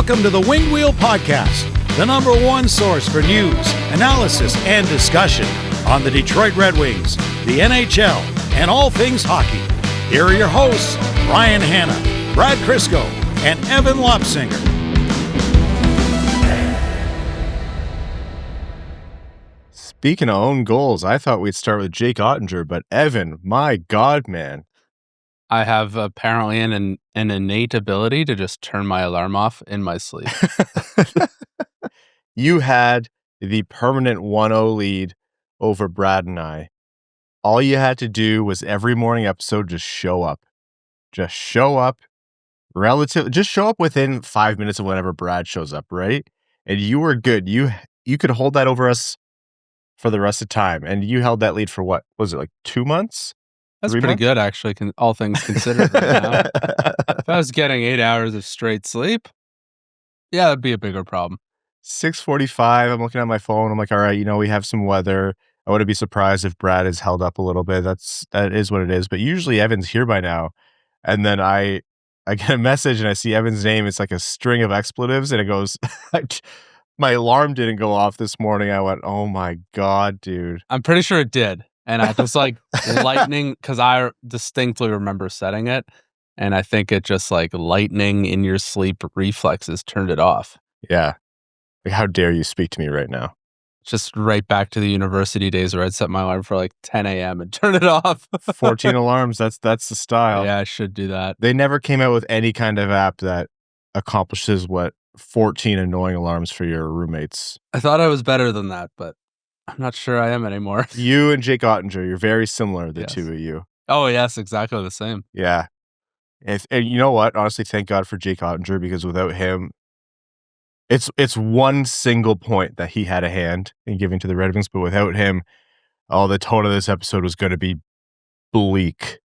Welcome to the Winged Wheel Podcast, the number one source for news, analysis, and discussion on the Detroit Red Wings, the NHL, and all things hockey. Here are your hosts, Ryan Hanna, Brad Crisco, and Evan Lopsinger. Speaking of own goals, I thought we'd start with Jake Oettinger, but Evan, my God, man. I have apparently an innate ability to just turn my alarm off in my sleep. You had the permanent 1-0 lead over Brad and I. All you had to do was every morning episode just show up. Just show up just show up within 5 minutes of whenever Brad shows up, right? And you were good. You could hold that over us for the rest of time. And you held that lead for what? Was it like 2 months? That's 3 pretty months? good, actually, all things considered right now. If I was getting 8 hours of straight sleep, yeah, that'd be a bigger problem. 6:45, I'm looking at my phone. I'm like, all right, we have some weather. I wouldn't be surprised if Brad is held up a little bit. That is what it is. But usually Evan's here by now. And then I get a message and I see Evan's name. It's like a string of expletives and it goes, my alarm didn't go off this morning. I went, oh my God, dude. I'm pretty sure it did. And I just lightning, because I distinctly remember setting it. And I think it just lightning in your sleep reflexes turned it off. Yeah. How dare you speak to me right now? Just right back to the university days where I'd set my alarm for 10 a.m. and turn it off. 14 alarms. That's the style. Yeah, I should do that. They never came out with any kind of app that accomplishes what 14 annoying alarms for your roommates. I thought I was better than that, but I'm not sure I am anymore. You and Jake Oettinger, you're very similar, the Yes. two of you. Oh, yes, exactly the same. Yeah. And you know what? Honestly, thank God for Jake Oettinger, because without him, it's one single point that he had a hand in giving to the Red Wings, but without him, the tone of this episode was going to be bleak.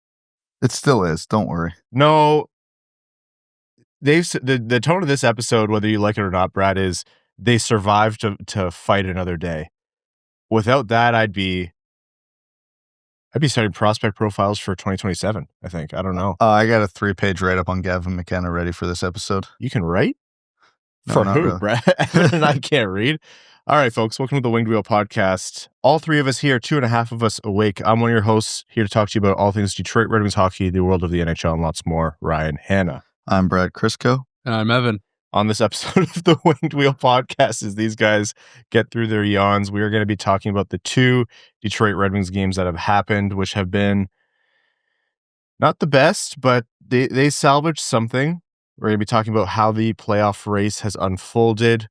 It still is. Don't worry. No, the tone of this episode, whether you like it or not, Brad, is they survived to fight another day. Without that, I'd be starting prospect profiles for 2027, I think. I don't know. I got a 3-page write-up on Gavin McKenna ready for this episode. You can write? No, For not who, really. Brad? And I can't read. All right, folks, welcome to the Winged Wheel Podcast. All three of us here, 2.5 of us awake. I'm one of your hosts, here to talk to you about all things Detroit Red Wings hockey, the world of the NHL, and lots more. Ryan Hanna. I'm Brad Crisco. And I'm Evan. On this episode of the Winged Wheel Podcast, as these guys get through their yawns, we are going to be talking about the 2 Detroit Red Wings games that have happened, which have been not the best, but they salvaged something. We're going to be talking about how the playoff race has unfolded.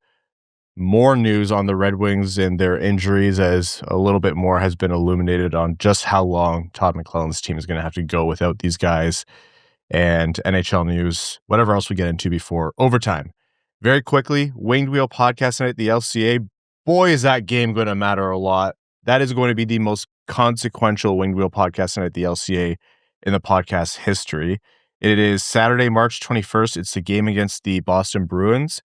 More news on the Red Wings and their injuries, as a little bit more has been illuminated on just how long Todd McLellan's team is going to have to go without these guys. And NHL news, whatever else we get into before overtime. Very quickly, Winged Wheel Podcast night at the LCA. Boy, is that game going to matter a lot. That is going to be the most consequential Winged Wheel Podcast night at the LCA in the podcast history. It is Saturday, March 21st. It's the game against the Boston Bruins.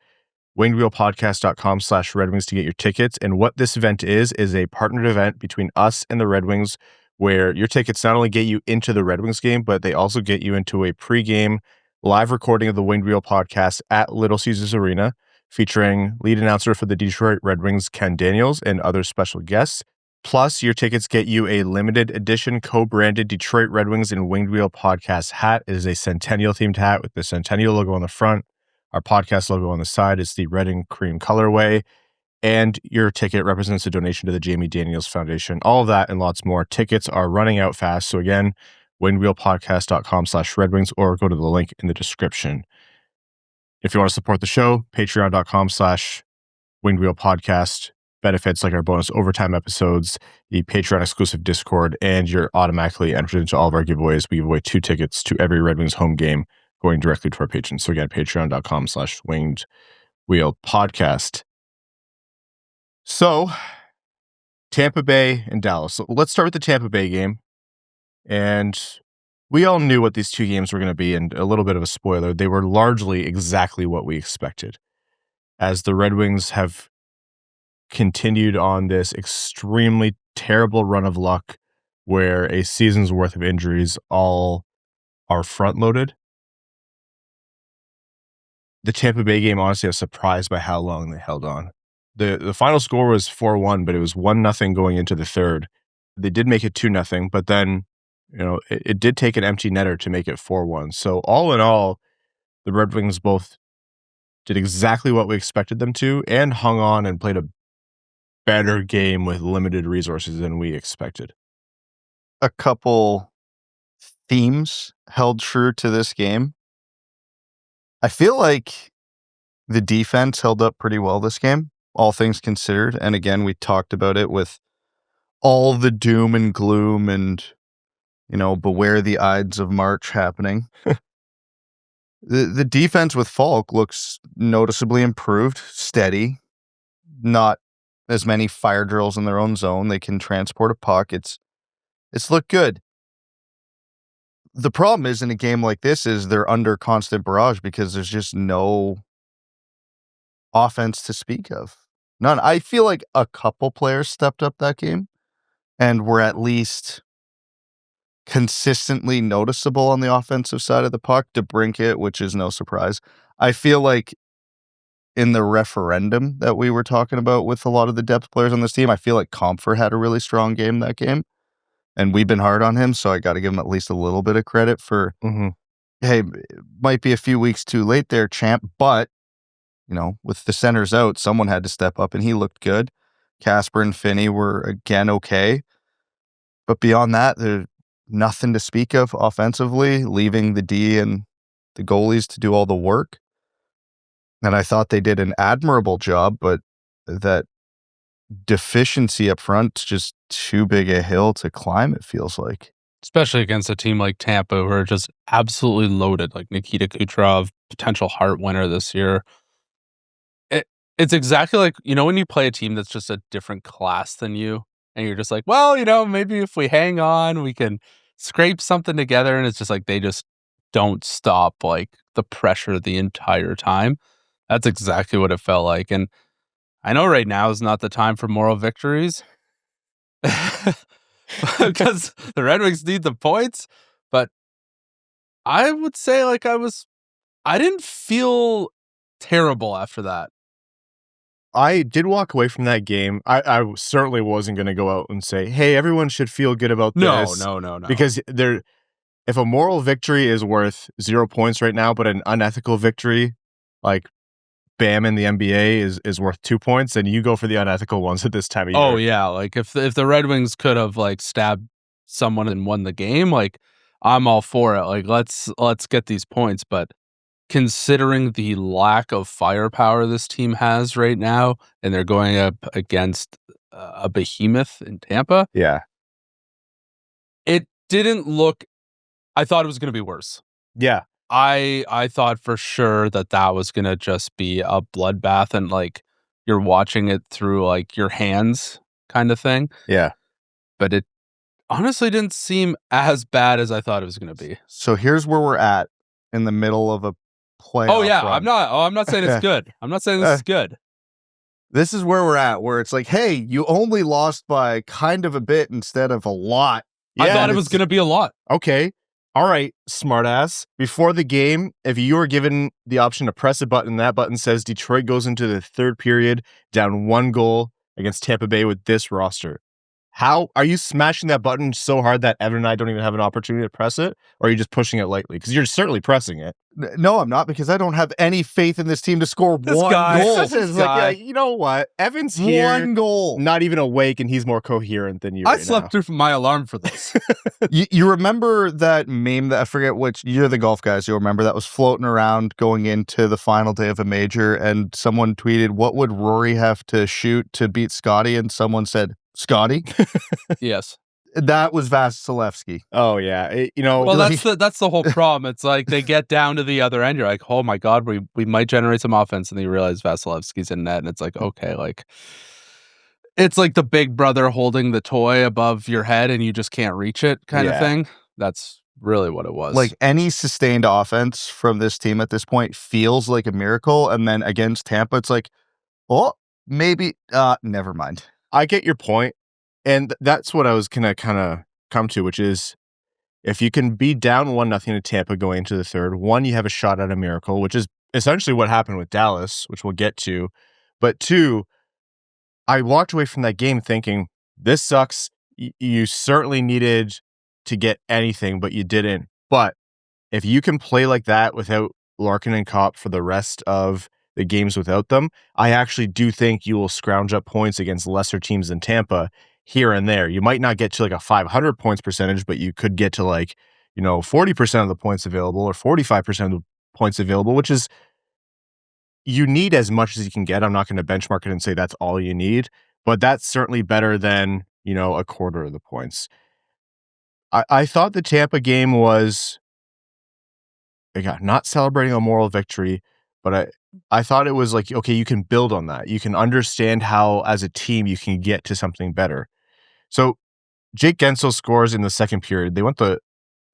wingedwheelpodcast.com/Red Wings to get your tickets. And what this event is a partnered event between us and the Red Wings, where your tickets not only get you into the Red Wings game, but they also get you into a pregame live recording of the Winged Wheel Podcast at Little Caesars Arena, featuring lead announcer for the Detroit Red Wings, Ken Daniels, and other special guests. Plus, your tickets get you a limited edition co-branded Detroit Red Wings and Winged Wheel Podcast hat. It is a Centennial-themed hat with the Centennial logo on the front. Our podcast logo on the side is the red and cream colorway. And your ticket represents a donation to the Jamie Daniels Foundation. All of that and lots more. Tickets are running out fast. So again, wingedwheelpodcast.com/Red Wings, or go to the link in the description. If you want to support the show, patreon.com/wingedwheelpodcast. Benefits like our bonus overtime episodes, the Patreon exclusive Discord, and you're automatically entered into all of our giveaways. We give away 2 tickets to every Red Wings home game going directly to our patrons. So again, patreon.com/wingedwheelpodcast. So, Tampa Bay and Dallas. So let's start with the Tampa Bay game. And we all knew what these 2 games were going to be, and a little bit of a spoiler, they were largely exactly what we expected. As the Red Wings have continued on this extremely terrible run of luck where a season's worth of injuries all are front-loaded. the Tampa Bay game, honestly, I was surprised by how long they held on. The final score was 4-1, but it was 1-0 going into the third. They did make it 2-0, but then, it did take an empty netter to make it 4-1. So all in all, the Red Wings both did exactly what we expected them to and hung on and played a better game with limited resources than we expected. A couple themes held true to this game. I feel like the defense held up pretty well this game, all things considered. And again, we talked about it with all the doom and gloom and, beware the Ides of March happening. The defense with Faulk looks noticeably improved, steady, not as many fire drills in their own zone. They can transport a puck. It's looked good. The problem is in a game like this is they're under constant barrage because there's just no offense to speak of. None. I feel like a couple players stepped up that game and were at least consistently noticeable on the offensive side of the puck. DeBrincat, which is no surprise. I feel like in the referendum that we were talking about with a lot of the depth players on this team, I feel like Comfort had a really strong game that game. And we've been hard on him, so I got to give him at least a little bit of credit for, hey, it might be a few weeks too late there, champ, but, with the centers out, someone had to step up, and he looked good. Casper and Finnie were, again, okay. But beyond that, there's nothing to speak of offensively, leaving the D and the goalies to do all the work. And I thought they did an admirable job, but that deficiency up front is just too big a hill to climb, it feels like. Especially against a team like Tampa who are just absolutely loaded, like Nikita Kucherov, potential Hart winner this year. It's exactly like, when you play a team that's just a different class than you, and you're just like, well, maybe if we hang on, we can scrape something together, and it's just like they just don't stop like the pressure the entire time. That's exactly what it felt like. And I know right now is not the time for moral victories because the Red Wings need the points. But I would say I didn't feel terrible after that. I did walk away from that game. I certainly wasn't going to go out and say, hey, everyone should feel good about this. No. Because if a moral victory is worth 0 points right now, but an unethical victory, like Bam in the NBA is worth 2 points, and you go for the unethical ones at this time of year. Oh yeah, like if the Red Wings could have like stabbed someone and won the game, like I'm all for it. Like let's get these points, but considering the lack of firepower this team has right now, and they're going up against a behemoth in Tampa, it didn't look. I thought it was going to be worse. Yeah. I thought for sure that was going to just be a bloodbath and like you're watching it through like your hands kind of thing. Yeah. But it honestly didn't seem as bad as I thought it was going to be. So here's where we're at in the middle of a playoff Oh yeah, run. I'm not saying it's good. I'm not saying this is good. This is where we're at, where it's like, hey, you only lost by kind of a bit instead of a lot. I thought it was going to be a lot. Okay. All right, smartass. Before the game, if you were given the option to press a button, that button says Detroit goes into the third period down 1 goal against Tampa Bay with this roster. How are you smashing that button so hard that Evan and I don't even have an opportunity to press it? Or are you just pushing it lightly? Because you're certainly pressing it. No, I'm not, because I don't have any faith in this team to score one goal. Like, you know what? Evan's here. 1 goal. Not even awake, and he's more coherent than you. I slept through my alarm for this. You remember that meme that I forget which, you're the golf guys, you'll remember, that was floating around going into the final day of a major, and someone tweeted, what would Rory have to shoot to beat Scotty? And someone said, Scotty? Yes. That was Vasilevsky. Oh yeah, well, that's the whole problem. It's like they get down to the other end. You're like, oh my god, we might generate some offense, and then you realize Vasilevsky's in net, and it's like, okay, like it's like the big brother holding the toy above your head, and you just can't reach it, kind of thing. That's really what it was. Like any sustained offense from this team at this point feels like a miracle, and then against Tampa, it's like, oh, maybe, never mind. I get your point. And that's what I was going to kind of come to, which is if you can be down 1-0 to Tampa going into the third, one, you have a shot at a miracle, which is essentially what happened with Dallas, which we'll get to. But 2, I walked away from that game thinking, this sucks. You certainly needed to get anything, but you didn't. But if you can play like that without Larkin and Copp for the rest of the games without them, I actually do think you will scrounge up points against lesser teams than Tampa here and there. You might not get to like a 500 points percentage, but you could get to like, 40% of the points available or 45% of the points available, which is, you need as much as you can get. I'm not going to benchmark it and say that's all you need, but that's certainly better than, a quarter of the points. I thought the Tampa game was, not celebrating a moral victory, but I thought it was like, okay, you can build on that. You can understand how, as a team, you can get to something better. So Jake Guentzel scores in the second period. They went the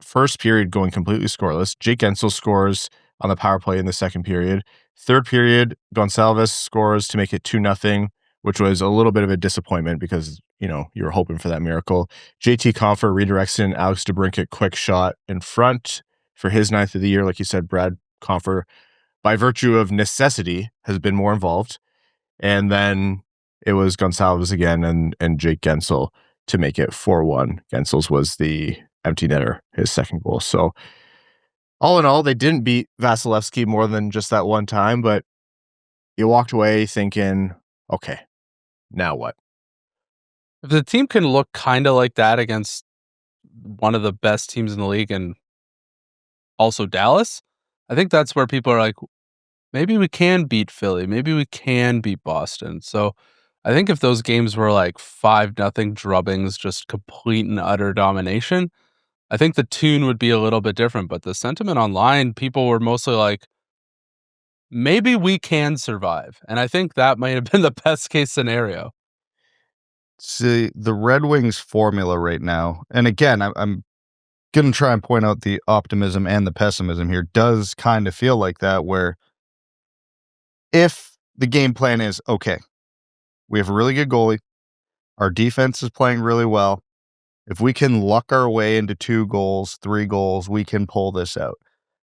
first period going completely scoreless. Jake Guentzel scores on the power play in the second period. Third period, Gonçalves scores to make it 2-0, which was a little bit of a disappointment because, you were hoping for that miracle. JT Compher redirects in Alex DeBrincat quick shot in front for his 9th of the year. Like you said, Brad Compher, by virtue of necessity, has been more involved. And then it was Gonçalves again and Jake Guentzel to make it 4-1. Guentzel's was the empty netter, his second goal. So all in all, they didn't beat Vasilevsky more than just that one time, but you walked away thinking, okay, now what? If the team can look kind of like that against one of the best teams in the league and also Dallas, I think that's where people are like, maybe we can beat Philly. Maybe we can beat Boston. So I think if those games were like 5-0 drubbings, just complete and utter domination, I think the tune would be a little bit different. But the sentiment online, people were mostly like, maybe we can survive. And I think that might have been the best case scenario. See, the Red Wings formula right now, and again, I'm going to try and point out the optimism and the pessimism here, does kind of feel like that, where if the game plan is, okay, we have a really good goalie, our defense is playing really well, if we can luck our way into 2 goals, 3 goals, we can pull this out.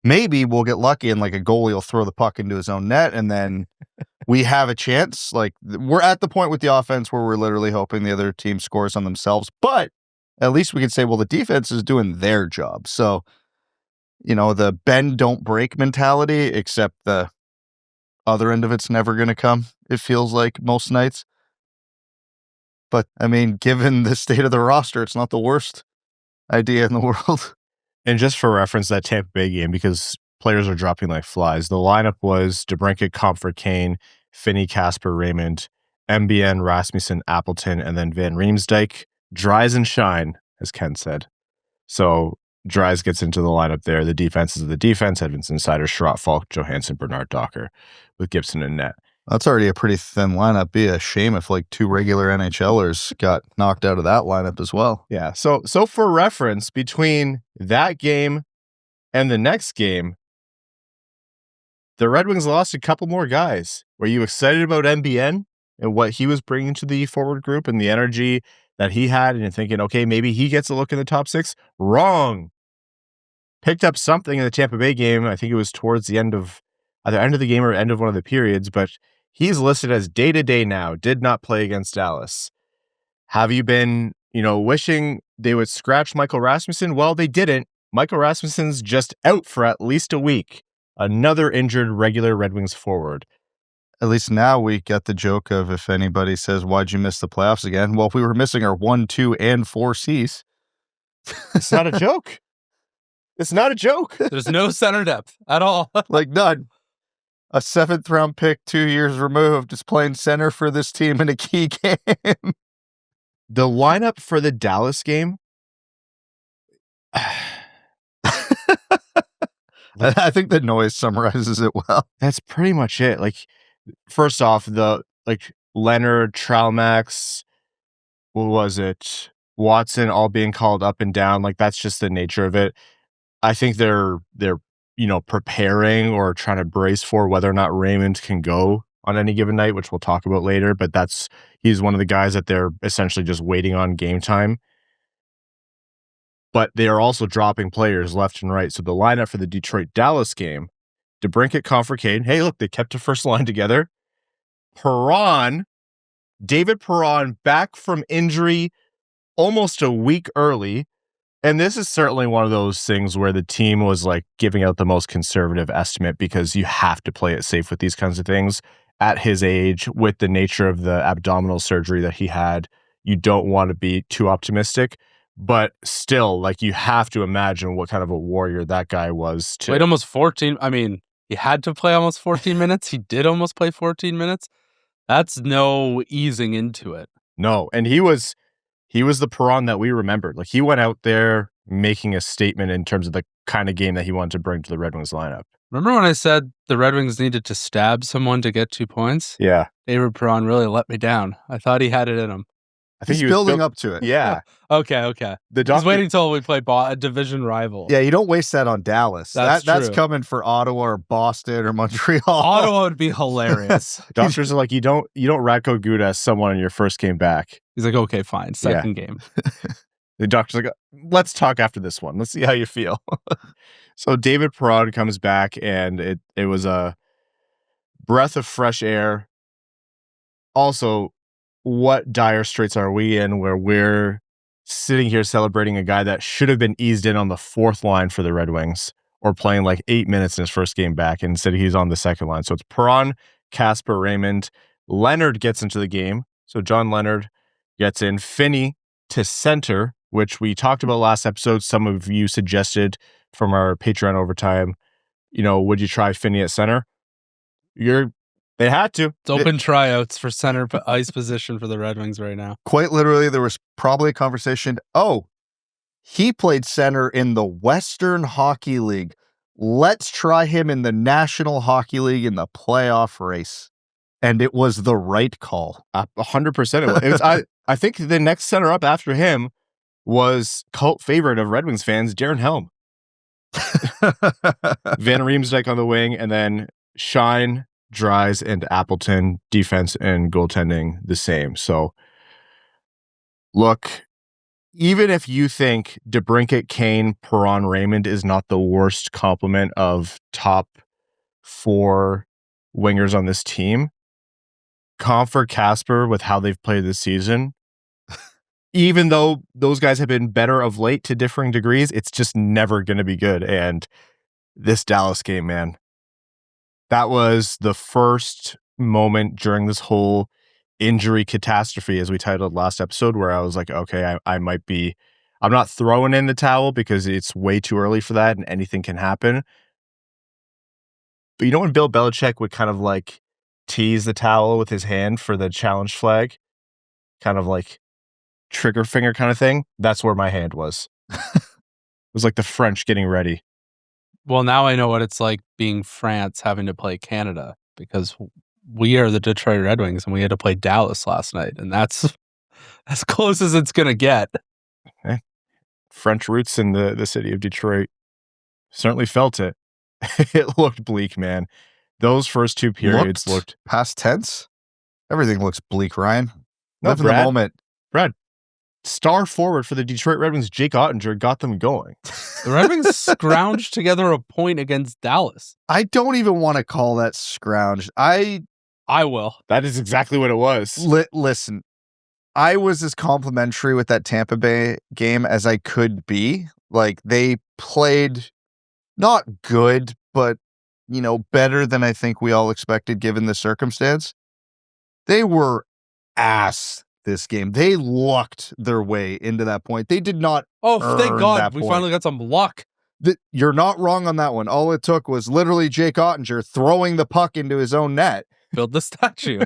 Maybe we'll get lucky and like a goalie will throw the puck into his own net and then we have a chance. Like, we're at the point with the offense where we're literally hoping the other team scores on themselves, but at least we can say, well, the defense is doing their job. So, the bend don't break mentality, except the other end of it's never going to come, it feels like most nights. But I mean, given the state of the roster, it's not the worst idea in the world. And just for reference, that Tampa Bay game, because players are dropping like flies, the lineup was DeBrincat, Compher, Kane, Finnie, Casper, Raymond, MBN, Rasmussen, Appleton, and then Van Riemsdyk. Dries and shine, as Ken said. So Dries gets into the lineup there. The defense is the defense. Edvinsson, Seider, Schrott, Faulk, Johansson, Bernard Docker, with Gibson in net. That's already a pretty thin lineup. Be a shame if like 2 regular NHLers got knocked out of that lineup as well. Yeah. So for reference, between that game and the next game, the Red Wings lost a couple more guys. Were you excited about MBN and what he was bringing to the forward group and the energy that he had, and you're thinking, okay, maybe he gets a look in the top 6? Wrong. Picked up something in the Tampa Bay game. I think it was towards the end of either end of the game or end of one of the periods, but he's listed as day-to-day now, did not play against Dallas. Have you been, wishing they would scratch Michael Rasmussen? Well, they didn't. Michael Rasmussen's just out for at least a week. Another injured regular Red Wings forward. At least now we get the joke of, if anybody says, why'd you miss the playoffs again? Well, we were missing our 1, 2, and 4 Cs. It's not a joke. It's not a joke. There's no center depth at all. Like, none. A 7th round pick 2 years removed is playing center for this team in a key game. The lineup for the Dallas game, I think the noise summarizes it well. That's pretty much it. Like, first off, Leonard, Traumax, what was it? Watson all being called up and down. Like, that's just the nature of it. I think they're preparing or trying to brace for whether or not Raymond can go on any given night, which we'll talk about later. But he's one of the guys that they're essentially just waiting on game time. But they are also dropping players left and right. So the lineup for the Detroit-Dallas game, DeBrincat, Comfort, Kane. Hey, look, they kept the first line together. Perron, David Perron, back from injury almost a week early. And this is certainly one of those things where the team was like giving out the most conservative estimate because you have to play it safe with these kinds of things. At his age, with the nature of the abdominal surgery that he had, you don't want to be too optimistic. But still, like, you have to imagine what kind of a warrior that guy was. Played almost 14. I mean, he had to play almost 14 minutes. He did almost play 14 minutes. That's no easing into it. No, and he was the Perron that we remembered. Like, he went out there making a statement in terms of the kind of game that he wanted to bring to the Red Wings lineup. Remember when I said the Red Wings needed to stab someone to get 2 points? Yeah. David Perron really let me down. I thought he had it in him. I think He's building up to it. Yeah. Okay. He's waiting until we play a division rival. Yeah, you don't waste that on Dallas. That's That's true. coming for Ottawa or Boston or Montreal. Ottawa would be hilarious. Doctors are like, you don't Radko Gudas someone in your first game back. He's like, okay, fine. Second game. The doctor's like, let's talk after this one. Let's see how you feel. So David Perron comes back, and it was a breath of fresh air. Also, what dire straits are we in where we're sitting here celebrating a guy that should have been eased in on the fourth line for the Red Wings or playing like 8 minutes in his first game back, and instead he's on the second line. So it's Perron, Kasper, Raymond. Leonard gets into the game. So John Leonard gets in. Finnie to center, which we talked about last episode. Some of you suggested from our Patreon overtime, would you try Finnie at center? They had to. It's open tryouts for center ice position for the Red Wings right now. Quite literally, there was probably a conversation. Oh, he played center in the Western Hockey League. Let's try him in the National Hockey League in the playoff race. And it was the right call. 100% it was. I think the next center up after him was cult favorite of Red Wings fans, Darren Helm. Van Riemsdyk on the wing, and then Shine, Dries, and Appleton, defense and goaltending the same. So, look, even if you think DeBrincat, Kane, Perron, Raymond is not the worst complement of top 4 wingers on this team, Comfort, Kasper, with how they've played this season, even though those guys have been better of late to differing degrees, it's just never going to be good. And this Dallas game, man, that was the first moment during this whole injury catastrophe, as we titled last episode, where I was like, okay, I'm not throwing in the towel because it's way too early for that and anything can happen. But when Bill Belichick would kind of like tease the towel with his hand for the challenge flag, kind of like trigger finger kind of thing, that's where my hand was. It was like the French getting ready. Well, now I know what it's like being France having to play Canada, because we are the Detroit Red Wings and we had to play Dallas last night, and that's as close as it's going to get. Okay. French roots in the city of Detroit. Certainly felt it. It looked bleak, man. Those first 2 periods looked past tense. Everything looks bleak, Ryan. No, Live in the moment. Brad, star forward for the Detroit Red Wings, Jake Oettinger, got them going. The Red Wings scrounged together a point against Dallas. I don't even want to call that scrounged. I will. That is exactly what it was. Listen, I was as complimentary with that Tampa Bay game as I could be. Like, they played not good, but, better than I think we all expected given the circumstance. They were ass this game. They lucked their way into that point. They did not. Oh, thank God. We finally got some luck. You're not wrong on that one. All it took was literally Jake Oettinger throwing the puck into his own net. Build the statue.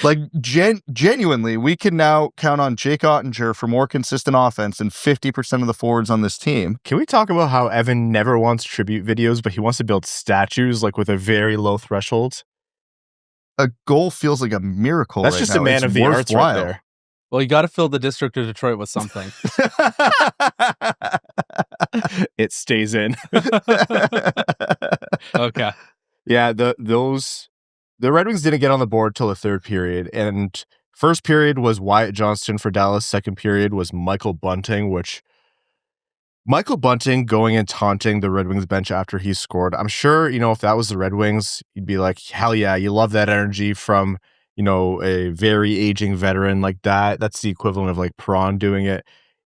Like, genuinely, we can now count on Jake Oettinger for more consistent offense than 50% of the forwards on this team. Can we talk about how Evan never wants tribute videos, but he wants to build statues like with a very low threshold? A goal feels like a miracle. That's right just now. a man It's of the arts right worthwhile. there. Well, you got to fill the district of Detroit with something. It stays in. Okay. Yeah, the Red Wings didn't get on the board till the third period, and first period was Wyatt Johnston for Dallas. Second period was Michael Bunting, which Michael Bunting going and taunting the Red Wings bench after he scored. I'm sure, if that was the Red Wings, you'd be like, hell yeah, you love that energy from, a very aging veteran like that. That's the equivalent of like Perron doing it.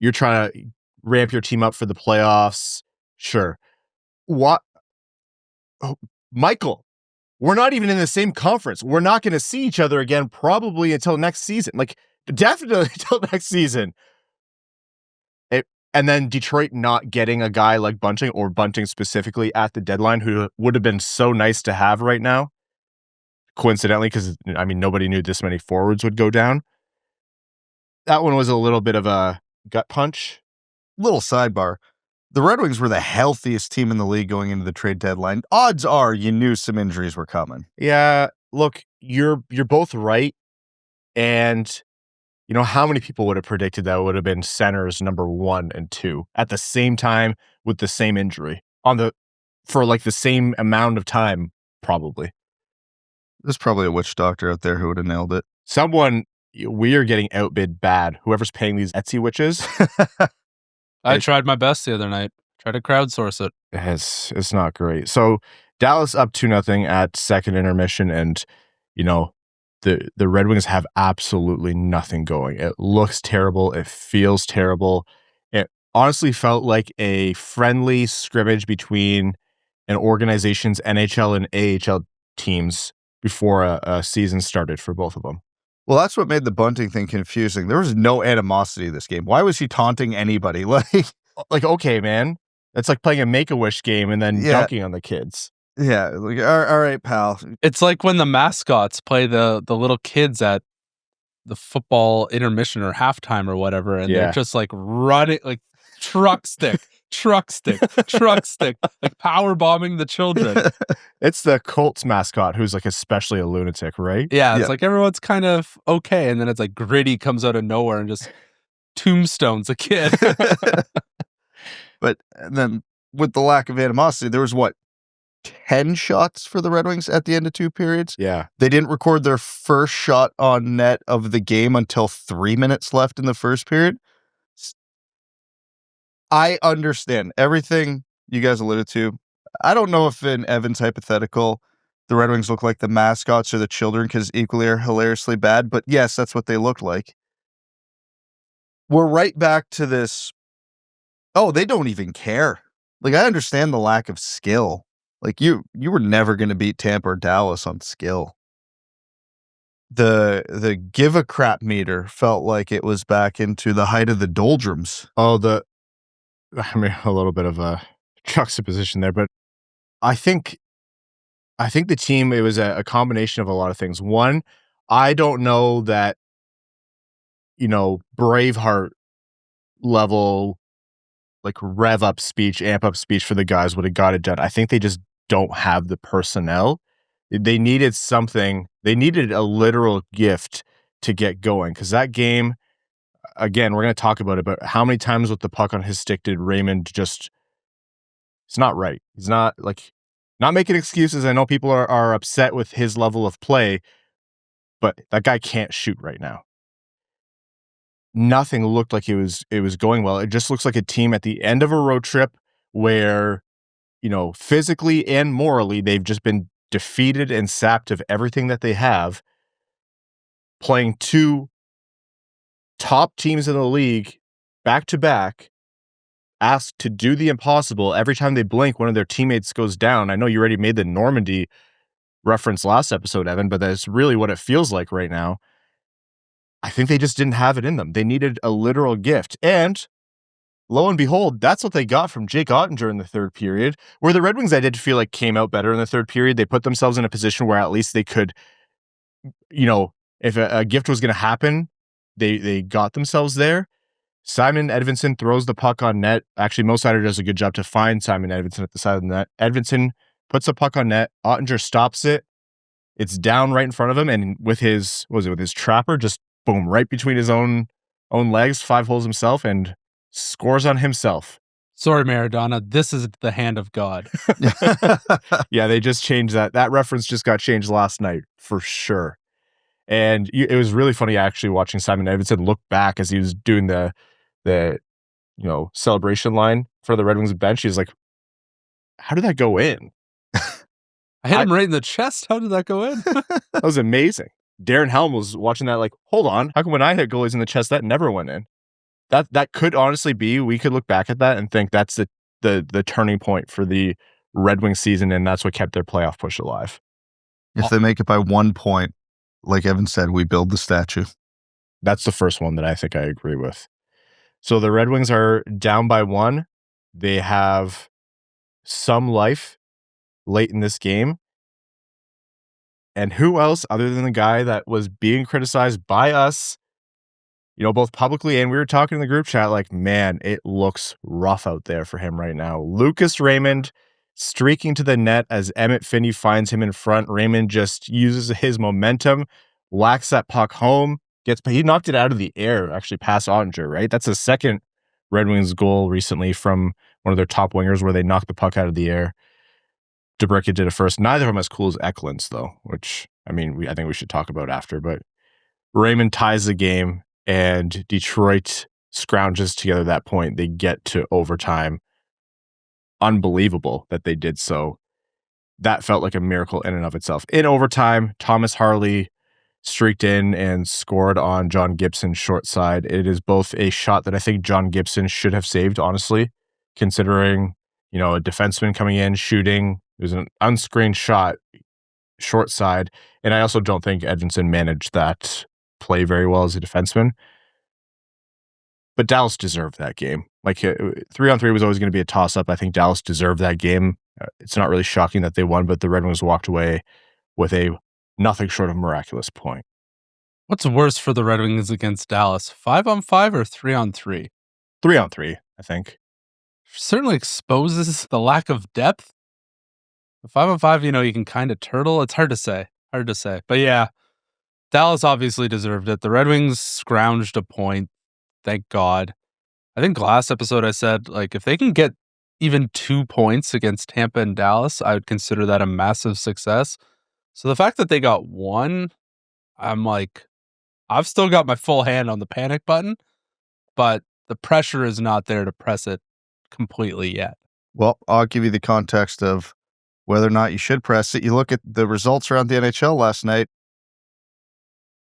You're trying to ramp your team up for the playoffs. Sure. What? Oh, Michael, we're not even in the same conference. We're not going to see each other again probably until next season. Like, definitely until next season. And then Detroit not getting a guy like Bunting or Bunting specifically at the deadline who would have been so nice to have right now. Coincidentally, because, nobody knew this many forwards would go down. That one was a little bit of a gut punch. Little sidebar. The Red Wings were the healthiest team in the league going into the trade deadline. Odds are you knew some injuries were coming. Yeah, look, you're both right. And how many people would have predicted that would have been centers number 1 and 2 at the same time with the same injury for like the same amount of time, probably. There's probably a witch doctor out there who would have nailed it. We are getting outbid bad. Whoever's paying these Etsy witches. I tried my best the other night. Tried to crowdsource it. It's not great. So Dallas up 2-0 at second intermission, and the Red Wings have absolutely nothing going. It looks terrible. It feels terrible. It honestly felt like a friendly scrimmage between an organization's NHL and AHL teams before a season started for both of them. Well, that's what made the Bunting thing confusing. There was no animosity this game. Why was he taunting anybody? Like, okay, man. It's like playing a Make-A-Wish game and then dunking on the kids. Yeah, like, all right, pal. It's like when the mascots play the little kids at the football intermission or halftime or whatever, and they're just like running, like truck stick, like power bombing the children. It's the Colts mascot who's like especially a lunatic, right? Yeah, it's like everyone's kind of okay, and then it's like Gritty comes out of nowhere and just tombstones a kid. But then with the lack of animosity, there was 10 shots for the Red Wings at the end of 2 periods. Yeah. They didn't record their first shot on net of the game until 3 minutes left in the first period. I understand everything you guys alluded to. I don't know if in Evan's hypothetical, the Red Wings look like the mascots or the children because equally are hilariously bad, but yes, that's what they looked like. We're right back to this. Oh, they don't even care. Like, I understand the lack of skill. Like, you were never going to beat Tampa or Dallas on skill. The give a crap meter felt like it was back into the height of the doldrums. Oh, a little bit of a juxtaposition there, but I think the team, it was a combination of a lot of things. One, I don't know that, Braveheart level, like rev up speech, amp up speech for the guys would have got it done. I think they just don't have the personnel. They needed something. They needed a literal gift to get going, because that game, again, we're going to talk about it, but how many times with the puck on his stick did Raymond it's not right. He's not making excuses. I know people are upset with his level of play, but that guy can't shoot right now. Nothing looked like it was going well. It just looks like a team at the end of a road trip where, physically and morally, they've just been defeated and sapped of everything that they have, playing 2 top teams in the league back to back, asked to do the impossible. Every time they blink, one of their teammates goes down. I know you already made the Normandy reference last episode, Evan, but that's really what it feels like right now. I think they just didn't have it in them. They needed a literal gift. And lo and behold, that's what they got from Jake Oettinger in the third period, where the Red Wings, I did feel like, came out better in the third period. They put themselves in a position where at least they could, if a gift was going to happen, they got themselves there. Simon Edvinsson throws the puck on net. Actually, Mo Seider does a good job to find Simon Edvinsson at the side of the net. Edvinsson puts the puck on net. Oettinger stops it. It's down right in front of him, and with his trapper, just boom, right between his own legs, 5 holes himself, and scores on himself. Sorry, Maradona. This is the hand of God. Yeah, they just changed that. That reference just got changed last night for sure. And it was really funny actually watching Simon Edvinsson look back as he was doing the celebration line for the Red Wings bench. He's like, how did that go in? I hit him right in the chest. How did that go in? That was amazing. Darren Helm was watching that like, hold on, how come when I hit goalies in the chest, that never went in? That could honestly be, we could look back at that and think that's the turning point for the Red Wings season, and that's what kept their playoff push alive. If they make it by 1 point, like Evan said, we build the statue. That's the first one that I think I agree with. So the Red Wings are down by 1. They have some life late in this game. And who else other than the guy that was being criticized by us, both publicly and we were talking in the group chat, like, man, it looks rough out there for him right now. Lucas Raymond streaking to the net as Emmett Finnie finds him in front. Raymond just uses his momentum, whacks that puck home, he knocked it out of the air, actually past Oettinger, right? That's the second Red Wings goal recently from one of their top wingers where they knocked the puck out of the air. DeBricka did it first. Neither of them as cool as Eklund's, though, which, I think we should talk about after. But Raymond ties the game, and Detroit scrounges together that point. They get to overtime. Unbelievable that they did so. That felt like a miracle in and of itself. In overtime, Thomas Harley streaked in and scored on John Gibson's short side. It is both a shot that I think John Gibson should have saved, honestly, considering, a defenseman coming in, shooting. It was an unscreened shot, short side. And I also don't think Edvinsson managed that play very well as a defenseman. But Dallas deserved that game. Like, 3-on-3 was always going to be a toss-up. I think Dallas deserved that game. It's not really shocking that they won, but the Red Wings walked away with a nothing short of miraculous point. What's worse for the Red Wings against Dallas, 5-on-5 or 3-on-3? 3-on-3, I think. Certainly exposes the lack of depth. 5-on-5, you can kind of turtle. It's hard to say. But yeah, Dallas obviously deserved it. The Red Wings scrounged a point. Thank God. I think last episode I said, like, if they can get even 2 points against Tampa and Dallas, I would consider that a massive success. So the fact that they got 1, I'm like, I've still got my full hand on the panic button, but the pressure is not there to press it completely yet. Well, I'll give you the context of whether or not you should press it. You look at the results around the NHL last night.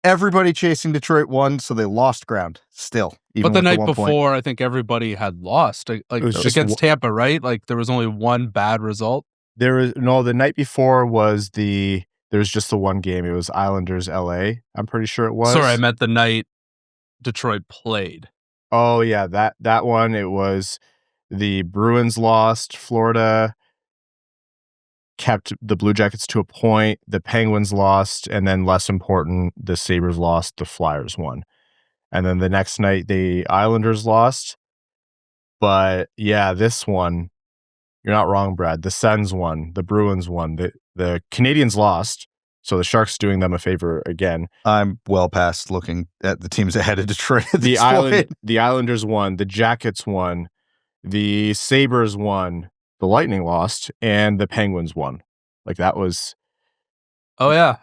Everybody chasing Detroit won, so they lost ground still. But the night before, I think everybody had lost. Like, against Tampa, right? Like, there was only one bad result. The night before was there was just the one game. It was Islanders LA. I'm pretty sure it was. Sorry, I meant the night Detroit played. Oh yeah, that one. It was the Bruins lost. Florida kept the Blue Jackets to a point. The Penguins lost, and then less important, the Sabres lost. The Flyers won, and then the next night the Islanders lost. But yeah, this one, you're not wrong, Brad. The Sens won. The Bruins won. The Canadians lost. So the Sharks doing them a favor again. I'm well past looking at the teams ahead of Detroit. The Islanders won. The Jackets won. The Sabres won. The Lightning lost, and the Penguins won. Like, that was. Oh yeah.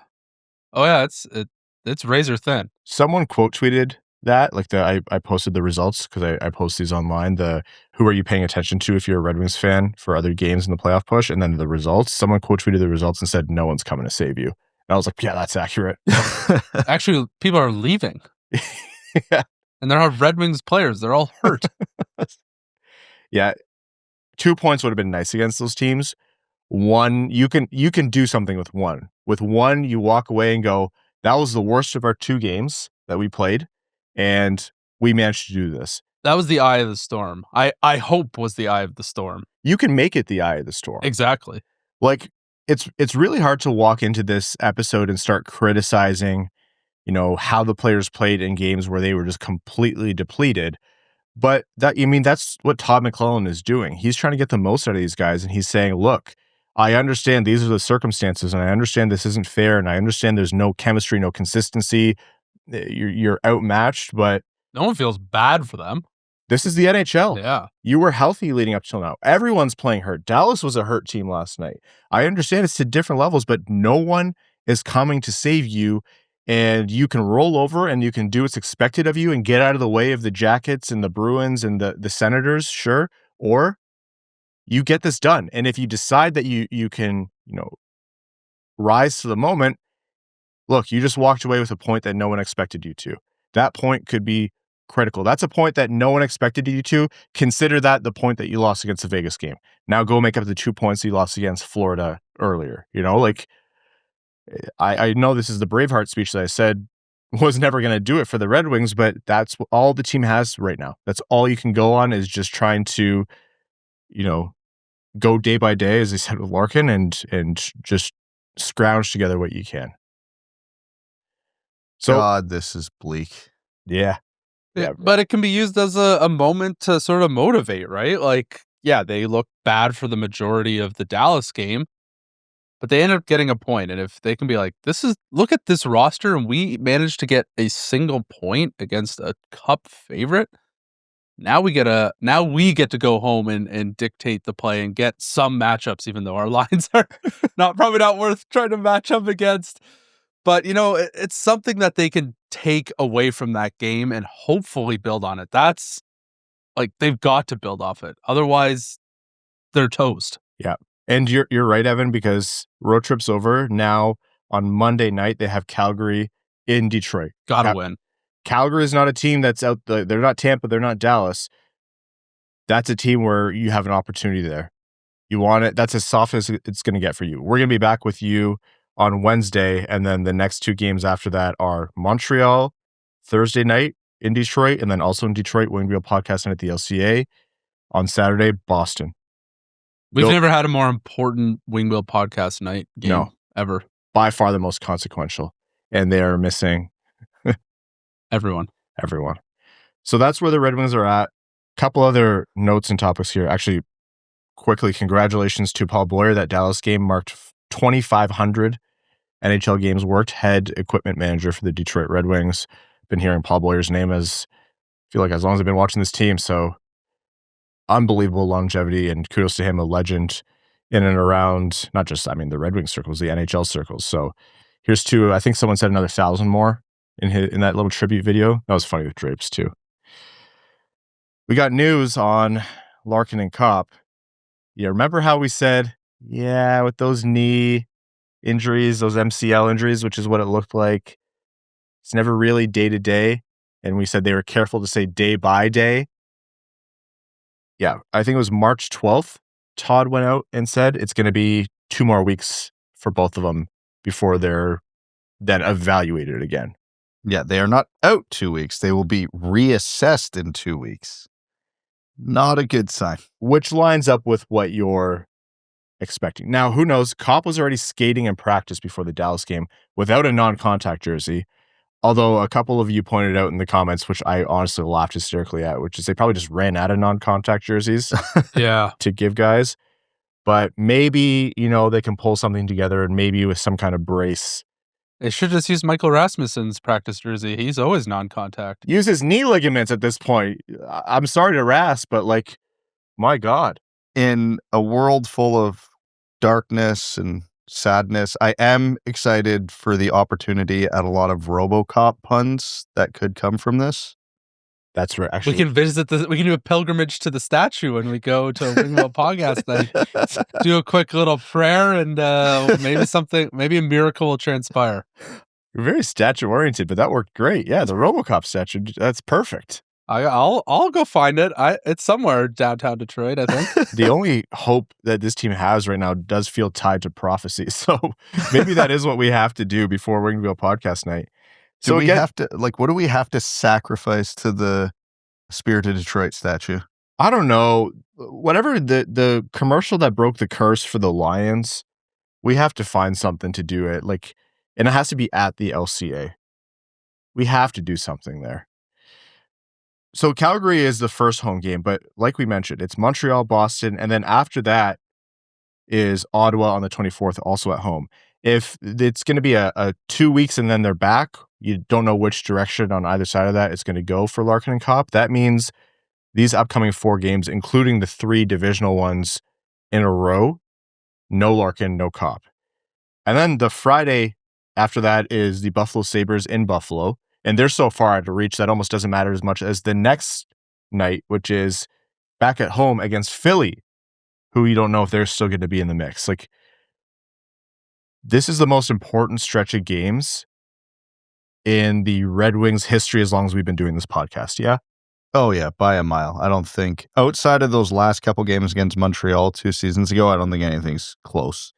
It's razor thin. Someone quote tweeted that. Like, I posted the results because I post these online. Who are you paying attention to if you're a Red Wings fan for other games in the playoff push, and then the results. Someone quote tweeted the results and said, "No one's coming to save you." And I was like, "Yeah, that's accurate." Actually, people are leaving. Yeah, and they're all Red Wings players. They're all hurt. Yeah. 2 points would have been nice against those teams. 1, you can do something with 1. With 1, you walk away and go, that was the worst of our 2 games that we played, and we managed to do this. That was the eye of the storm. I hope was the eye of the storm. You can make it the eye of the storm. Exactly. Like, it's really hard to walk into this episode and start criticizing, how the players played in games where they were just completely depleted. But that's what Todd McLellan is doing. He's trying to get the most out of these guys, and he's saying, look, I understand these are the circumstances, and I understand this isn't fair, and I understand there's no chemistry, no consistency. You're outmatched, but no one feels bad for them. This is the NHL. Yeah. You were healthy leading up till now. Everyone's playing hurt. Dallas was a hurt team last night. I understand it's to different levels, but no one is coming to save you and you can roll over and you can do what's expected of you and get out of the way of the Jackets and the Bruins and the Senators, sure, or you get this done. And if you decide that you can, rise to the moment, look, you just walked away with a point that no one expected you to. That point could be critical. That's a point that no one expected you to. Consider that the point that you lost against the Vegas game. Now go make up the 2 points you lost against Florida earlier. I know this is the Braveheart speech that I said was never going to do it for the Red Wings, but that's all the team has right now. That's all you can go on, is just trying to, go day by day, as I said with Larkin, and just scrounge together what you can. So, God, this is bleak. Yeah. But it can be used as a moment to sort of motivate, right? Like, yeah, they look bad for the majority of the Dallas game, but they end up getting a point. And if they can be like, look at this roster, and we managed to get a single point against a cup favorite. Now we get to go home and dictate the play and get some matchups, even though our lines are probably not worth trying to match up against. But, it's something that they can take away from that game and hopefully build on it. That's like, they've got to build off it. Otherwise, they're toast. Yeah. And you're right, Evan, because road trip's over. Now on Monday night, they have Calgary in Detroit. Gotta win. Calgary is not a team that's out. They're not Tampa. They're not Dallas. That's a team where you have an opportunity there. You want it. That's as soft as it's going to get for you. We're going to be back with you on Wednesday, and then the next 2 games after that are Montreal Thursday night in Detroit, and then also in Detroit, Wing Wheel Podcast Night at the LCA. On Saturday, Boston. We've never had a more important Wing Wheel Podcast Night game ever. By far the most consequential, and they are missing everyone. So that's where the Red Wings are at. Couple other notes and topics here. Actually, quickly, congratulations to Paul Boyer. That Dallas game marked 2,500 NHL games worked. Head equipment manager for the Detroit Red Wings. Been hearing Paul Boyer's name as long as I've been watching this team. So unbelievable longevity, and kudos to him, a legend in and around not just the Red Wings circles, the NHL circles. So here's to, I think someone said another 1,000 more in that little tribute video. That was funny with Drapes too. We got news on Larkin and Copp. Yeah, remember how we said, with those knee injuries, those MCL injuries, which is what it looked like, it's never really day to day. And we said they were careful to say day by day. Yeah, I think it was March 12th. Todd went out and said it's going to be 2 more weeks for both of them before they're then evaluated again. Yeah, they are not out 2 weeks. They will be reassessed in 2 weeks. Not a good sign. Which lines up with what you're expecting. Now, who knows? Copp was already skating in practice before the Dallas game without a non-contact jersey. Although a couple of you pointed out in the comments, which I honestly laughed hysterically at, which is they probably just ran out of non-contact jerseys to give guys. But maybe, they can pull something together, and maybe with some kind of brace. They should just use Michael Rasmussen's practice jersey. He's always non-contact. Use his knee ligaments at this point. I'm sorry to Ras, but my God. In a world full of darkness and sadness, I am excited for the opportunity at a lot of RoboCop puns that could come from this. That's right. Actually, we can do a pilgrimage to the statue when we go to a Wing Wheel Podcast night. Do a quick little prayer, and maybe a miracle will transpire. You're very statue oriented, but that worked great. Yeah, the RoboCop statue, that's perfect. I'll go find it. It's somewhere downtown Detroit, I think. The only hope that this team has right now does feel tied to prophecy. So maybe that is what we have to do before Wing Wheel Podcast Night. So we have to, what do we have to sacrifice to the Spirit of Detroit statue? I don't know. Whatever the commercial that broke the curse for the Lions, we have to find something to do it. And it has to be at the LCA. We have to do something there. So Calgary is the first home game, but like we mentioned, it's Montreal, Boston, and then after that is Ottawa on the 24th, also at home. If it's going to be a 2 weeks and then they're back, you don't know which direction on either side of that it's going to go for Larkin and Copp. That means these upcoming 4 games, including the 3 divisional ones in a row, no Larkin, no Copp. And then the Friday After that is the Buffalo Sabres in Buffalo. And they're so far out of reach that almost doesn't matter as much as the next night, which is back at home against Philly, who you don't know if they're still going to be in the mix. Like, this is the most important stretch of games in the Red Wings history as long as we've been doing this podcast. Yeah. Oh, yeah, by a mile. I don't think, outside of those last couple games against Montreal 2 seasons ago, I don't think anything's close.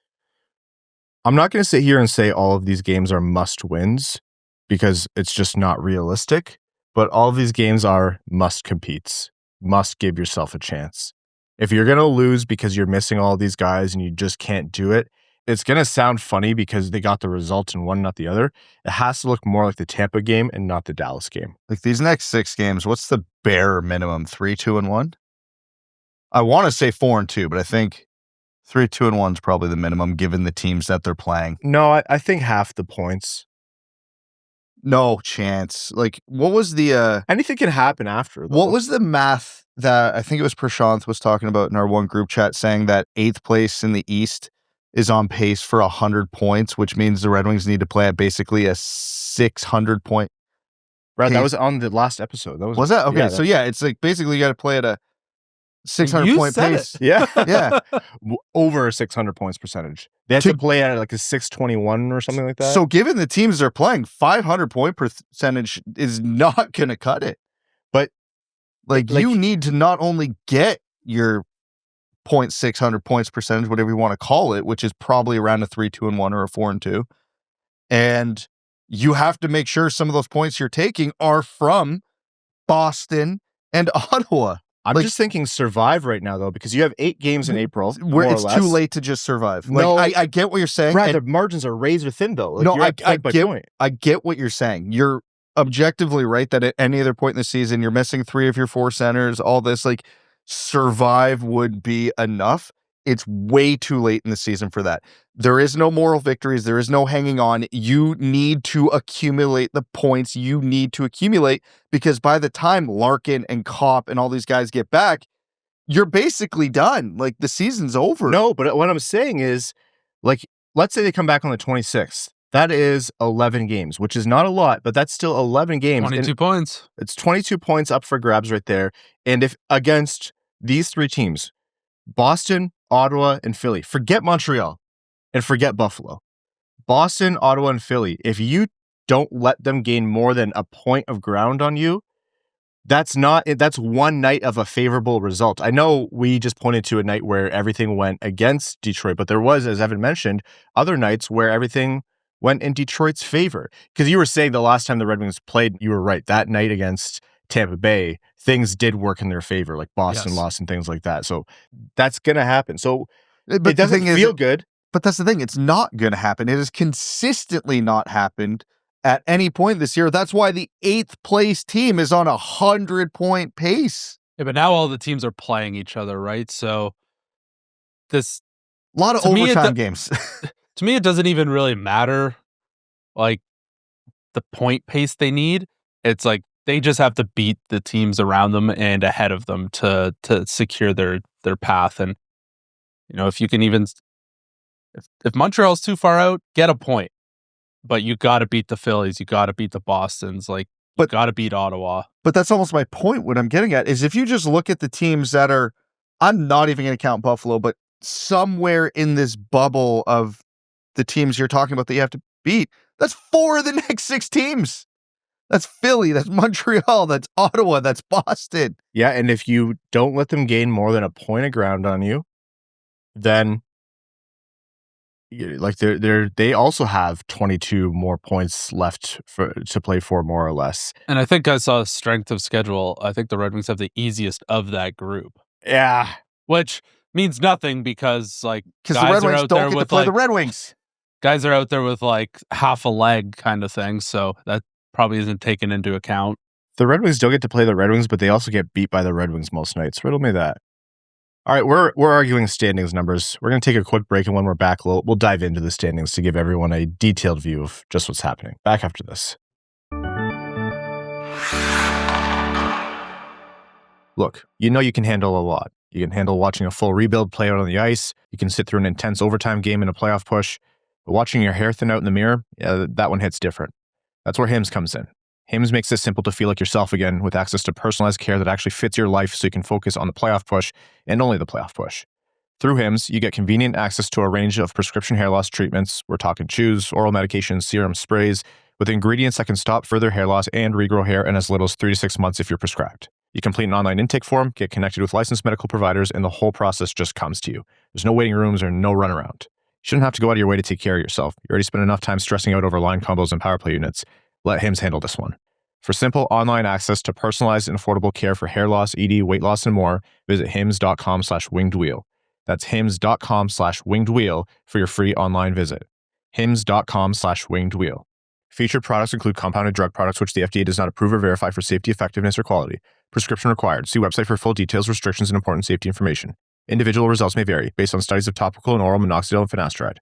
I'm not going to sit here and say all of these games are must wins because it's just not realistic, but all of these games are must competes, must give yourself a chance. If you're going to lose because you're missing all these guys and you just can't do it, it's going to sound funny because they got the result in one, not the other. It has to look more like the Tampa game and not the Dallas game. Like these next 6 games, what's the bare minimum? 3-2-1? I want to say 4-2, but I think 3-2-1 is probably the minimum given the teams that they're playing. No, I think half the points. No chance. Like, what was the anything can happen after, though. What was the math that I think it was Prashant was talking about in our one group chat, saying that 8th place in the East is on pace for 100 points, which means the Red Wings need to play at basically a 600 point. Brad, that was on the last episode. Was that? Okay, so yeah, it's like basically you got to play at a 600 point pace. Yeah. Yeah. Over a 600 points percentage. They have to play at like a 621 or something like that. So given the teams they're playing, 500 point percentage is not going to cut it. But like you need to not only get your 0.600 points percentage, whatever you want to call it, which is probably around a 3-2-1 or a 4-2. And you have to make sure some of those points you're taking are from Boston and Ottawa. I'm just thinking survive right now, though, because you have 8 games in April. Where it's too late to just survive. Like, no, I get what you're saying. Brad, the margins are razor thin, though. Like, no, I get what you're saying. You're objectively right that at any other point in the season, you're missing 3 of your 4 centers, all this, like, survive would be enough. It's way too late in the season for that. There is no moral victories. There is no hanging on. You need to accumulate the points you need to accumulate, because by the time Larkin and Copp and all these guys get back, you're basically done. Like, the season's over. No, but what I'm saying is, like, let's say they come back on the 26th. That is 11 games, which is not a lot, but that's still 11 games. 22 points. It's 22 points up for grabs right there. And if against these 3 teams, Boston, Ottawa, and Philly, forget Montreal and forget Buffalo. Boston, Ottawa, and Philly, if you don't let them gain more than a point of ground on you, that's one night of a favorable result. I know we just pointed to a night where everything went against Detroit, but there was, as Evan mentioned, other nights where everything went in Detroit's favor. Because you were saying the last time the Red Wings played, you were right. That night against Tampa Bay, things did work in their favor, like Boston lost and things like that. So that's going to happen. So but it doesn't feel good. But that's the thing. It's not going to happen. It has consistently not happened at any point this year. That's why the 8th place team is on 100 point pace. Yeah, but now all the teams are playing each other, right? So this a lot of overtime games. To me, it doesn't even really matter, like, the point pace they need. It's like they just have to beat the teams around them and ahead of them to secure their path. And, you know, if you can even, if Montreal's too far out, get a point. But you got to beat the Phillies. You got to beat the Bostons. Like, you got to beat Ottawa. But that's almost my point. What I'm getting at is if you just look at the teams that are, I'm not even going to count Buffalo, but somewhere in this bubble of the teams you're talking about that you have to beat, that's 4 of the next 6 teams. That's Philly, that's Montreal, that's Ottawa, that's Boston. Yeah, and if you don't let them gain more than a point of ground on you, then like they also have 22 more points left to play for, more or less. And I think I saw strength of schedule. I think the Red Wings have the easiest of that group. Yeah, which means nothing because the Red Wings don't get to play the Red Wings. Guys are out there with like half a leg kind of thing, so that probably isn't taken into account. The Red Wings don't get to play the Red Wings, but they also get beat by the Red Wings most nights. Riddle me that. All right, we're arguing standings numbers. We're going to take a quick break, and when we're back, we'll dive into the standings to give everyone a detailed view of just what's happening. Back after this. Look, you know you can handle a lot. You can handle watching a full rebuild play out on the ice. You can sit through an intense overtime game in a playoff push. But watching your hair thin out in the mirror, yeah, that one hits different. That's where Hims comes in. Hims makes it simple to feel like yourself again with access to personalized care that actually fits your life so you can focus on the playoff push and only the playoff push. Through Hims, you get convenient access to a range of prescription hair loss treatments. We're talking chews, oral medications, serums, sprays, with ingredients that can stop further hair loss and regrow hair in as little as 3 to 6 months if you're prescribed. You complete an online intake form, get connected with licensed medical providers, and the whole process just comes to you. There's no waiting rooms or no runaround. You shouldn't have to go out of your way to take care of yourself. You already spent enough time stressing out over line combos and power play units. Let Hims handle this one. For simple online access to personalized and affordable care for hair loss, ED, weight loss, and more, visit hims.com/wingedwheel. That's hims.com/wingedwheel for your free online visit. hims.com/wingedwheel. Featured products include compounded drug products, which the FDA does not approve or verify for safety, effectiveness, or quality. Prescription required. See website for full details, restrictions, and important safety information. Individual results may vary based on studies of topical and oral minoxidil and finasteride.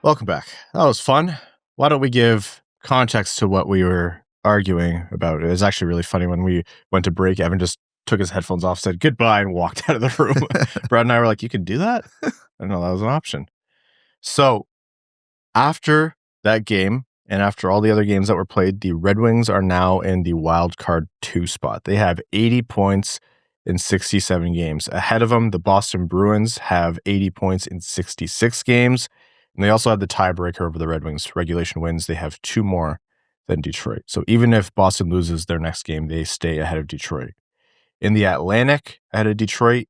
Welcome back. That was fun. Why don't we give context to what we were arguing about? It was actually really funny when we went to break. Evan just took his headphones off, said goodbye, and walked out of the room. Brad and I were like, you can do that? I didn't know that was an option. So after that game, and after all the other games that were played, the Red Wings are now in the wild card 2 spot. They have 80 points in 67 games. Ahead of them, the Boston Bruins have 80 points in 66 games. And they also have the tiebreaker over the Red Wings. Regulation wins. They have 2 more than Detroit. So even if Boston loses their next game, they stay ahead of Detroit. In the Atlantic, ahead of Detroit,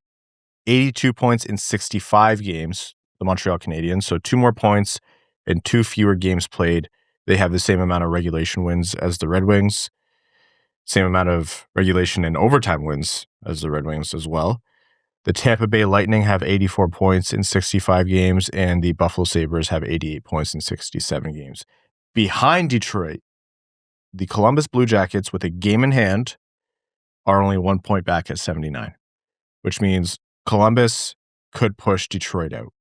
82 points in 65 games, the Montreal Canadiens. So 2 more points and 2 fewer games played. They have the same amount of regulation wins as the Red Wings. Same amount of regulation and overtime wins as the Red Wings as well. The Tampa Bay Lightning have 84 points in 65 games, and the Buffalo Sabres have 88 points in 67 games. Behind Detroit, the Columbus Blue Jackets, with a game in hand, are only 1 point back at 79, which means Columbus could push Detroit out.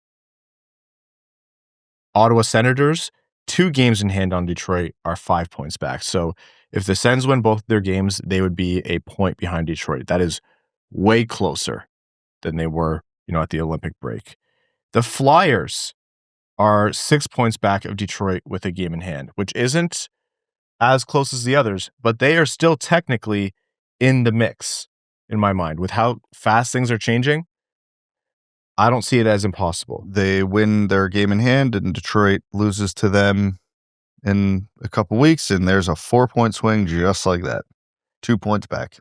Ottawa Senators, 2 games in hand on Detroit, are 5 points back. So if the Sens win both their games, they would be a point behind Detroit. That is way closer than they were, at the Olympic break. The Flyers are 6 points back of Detroit with a game in hand, which isn't as close as the others, but they are still technically in the mix in my mind. With how fast things are changing, I don't see it as impossible. They win their game in hand and Detroit loses to them in a couple weeks, and there's a 4-point swing just like that. 2 points back.